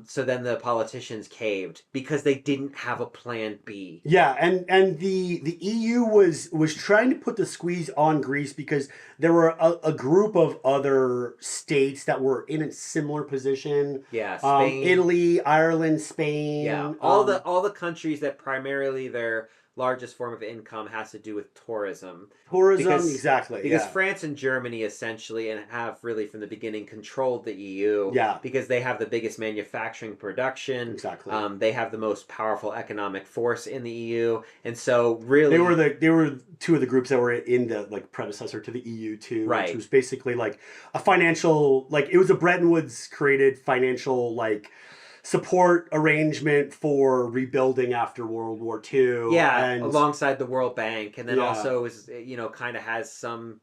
so then the politicians caved because they didn't have a plan B. Yeah, and the EU was trying to put the squeeze on Greece because there were a group of other states that were in a similar position. Yeah, Spain. Italy, Ireland, Spain. Yeah, all the countries that primarily their largest form of income has to do with tourism. Exactly. Because France and Germany essentially, and have really from the beginning, controlled the EU. Yeah. Because they have the biggest manufacturing production. Exactly. They have the most powerful economic force in the EU, and so really they were 2 of the groups that were in the like predecessor to the EU too, right? Which was basically like a financial, like it was a Bretton Woods created financial like support arrangement for rebuilding after World War II. Yeah, and alongside the World Bank, and then also is kind of has some.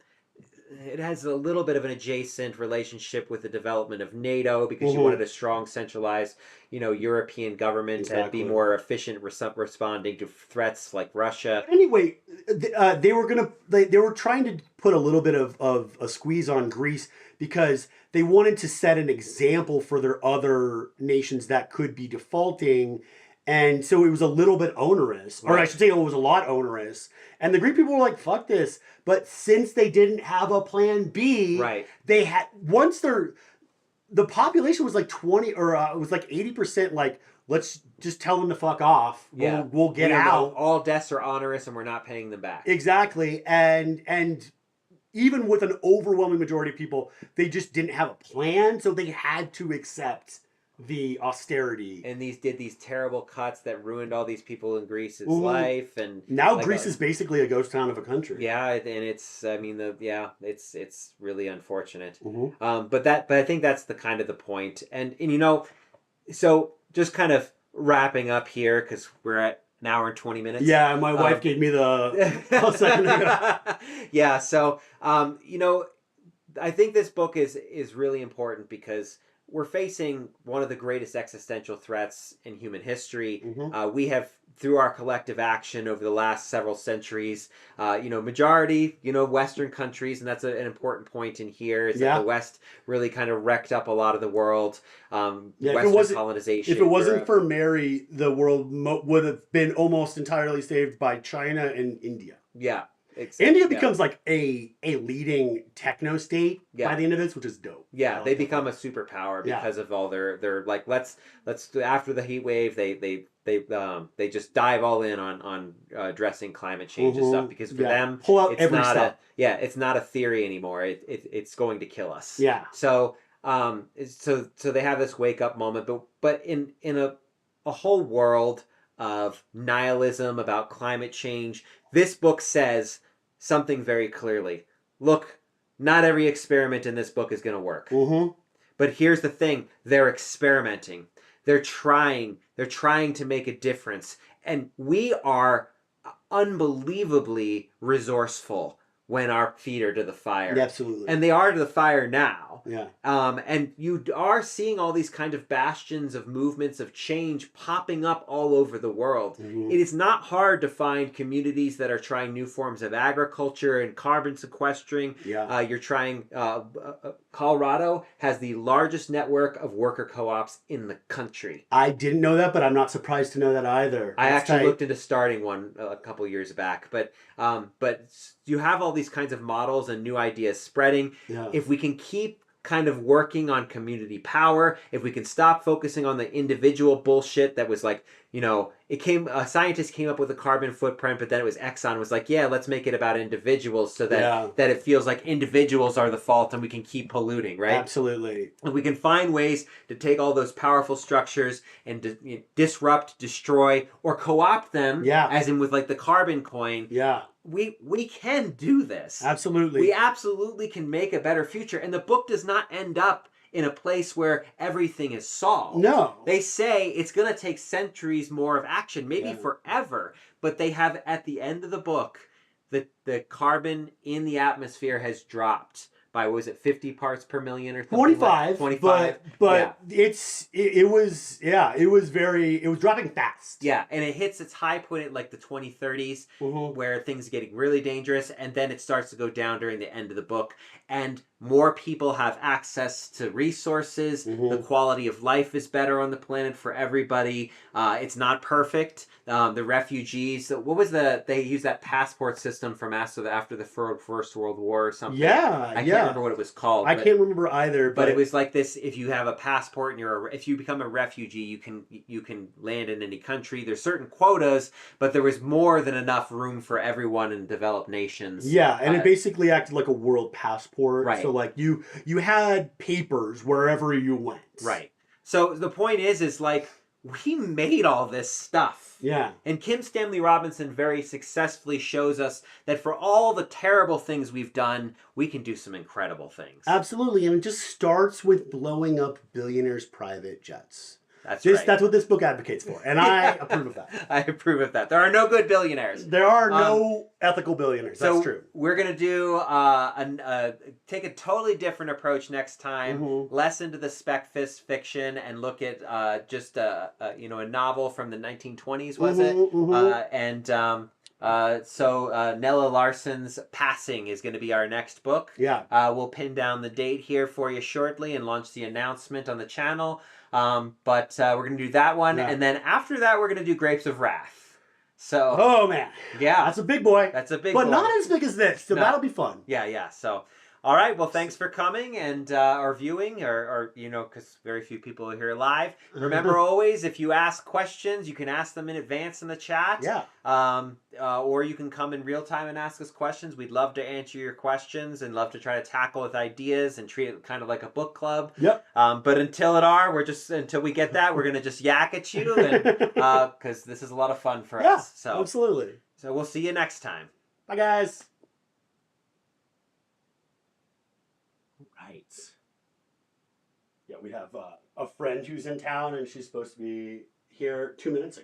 It has a little bit of an adjacent relationship with the development of NATO because you wanted a strong, centralized, European government to be more efficient responding to threats like Russia. Anyway, they were trying to put a little bit of a squeeze on Greece because they wanted to set an example for their other nations that could be defaulting. And so it was a little bit onerous, or I should say it was a lot onerous. And the Greek people were like, fuck this. But since they didn't have a plan B, they had, the population was like 20, or it was like 80%, like, let's just tell them to fuck off. Yeah. We'll get out. All debts are onerous and we're not paying them back. Exactly. And even with an overwhelming majority of people, they just didn't have a plan. So they had to accept the austerity, and did these terrible cuts that ruined all these people in Greece's life, and now like Greece is basically a ghost town of a country. Yeah, and it's it's really unfortunate. But I think that's the kind of the point, and so just kind of wrapping up here because we're at an hour and 20 minutes. Yeah, my wife gave me the a second ago. Yeah, so you know, I think this book is really important because we're facing one of the greatest existential threats in human history. We have, through our collective action over the last several centuries, majority, Western countries, and that's an important point in here, is that the West really kind of wrecked up a lot of the world. Western colonization. If it wasn't for Mary, the world would have been almost entirely saved by China and India. Yeah. India becomes like a leading techno state by the end of this, which is dope. Yeah, they become a superpower because of all their like let's after the heat wave they just dive all in on addressing climate change and stuff because for them pull out it's every not step. it's not a theory anymore. It's going to kill us. Yeah. So so they have this wake up moment, but in a whole world of nihilism about climate change, this book says something very clearly. Look, not every experiment in this book is going to work. But here's the thing. They're experimenting. They're trying to make a difference. And we are unbelievably resourceful when our feet are to the fire. Yeah, absolutely. And they are to the fire now. Yeah. And you are seeing all these kind of bastions of movements of change popping up all over the world. It is not hard to find communities that are trying new forms of agriculture and carbon sequestering. You're trying... Colorado has the largest network of worker co-ops in the country. I didn't know that, but I'm not surprised to know that either. I actually looked into starting one a couple years back, but you have all these kinds of models and new ideas spreading. If we can keep kind of working on community power, if we can stop focusing on the individual bullshit that was like, scientists came up with a carbon footprint, but then it was Exxon was like, yeah, let's make it about individuals so that it feels like individuals are the fault and we can keep polluting, right? Absolutely. And we can find ways to take all those powerful structures and disrupt, destroy, or co-opt them, as in with like the carbon coin. We can do this. Absolutely. We absolutely can make a better future. And the book does not end up in a place where everything is solved. No. They say it's going to take centuries more of action, maybe forever. But they have, at the end of the book, the carbon in the atmosphere has dropped by, what was it, 50 parts per million or something? 25. 25. But it was dropping fast. Yeah, and it hits its high point at like the 2030s where things are getting really dangerous, and then it starts to go down during the end of the book. And more people have access to resources. The quality of life is better on the planet for everybody. It's not perfect. The refugees, they used that passport system from after the First World War or something. I can't remember what it was called. I can't remember either. But it was like this: if you have a passport and if you become a refugee, you can land in any country. There's certain quotas, but there was more than enough room for everyone in developed nations. Yeah, and it basically acted like a world passport. Right. So like you had papers wherever you went. Right. So the point is like we made all this stuff. Yeah. And Kim Stanley Robinson very successfully shows us that for all the terrible things we've done, we can do some incredible things. Absolutely. And it just starts with blowing up billionaires' private jets. That's right. That's what this book advocates for. And I approve of that. I approve of that. There are no good billionaires. There are no ethical billionaires. So that's true. We're going to do take a totally different approach next time, less into the spec fiction and look at just a novel from the 1920s, was it? So Nella Larson's Passing is going to be our next book. Yeah. We'll pin down the date here for you shortly and launch the announcement on the channel. But we're going to do that one. Yeah. And then after that, we're going to do Grapes of Wrath. So. Oh, man. Yeah. That's a big boy. That's a big boy. But not as big as this. So that'll be fun. Yeah. So. All right. Well, thanks for coming and or viewing, or because very few people are here live. Remember, always, if you ask questions, you can ask them in advance in the chat. Yeah. Or you can come in real time and ask us questions. We'd love to answer your questions and love to try to tackle with ideas and treat it kind of like a book club. Yep. But until we get that, we're gonna just yak at you, and because this is a lot of fun for us. So absolutely. So we'll see you next time. Bye, guys. Yeah, we have a friend who's in town, and she's supposed to be here 2 minutes ago.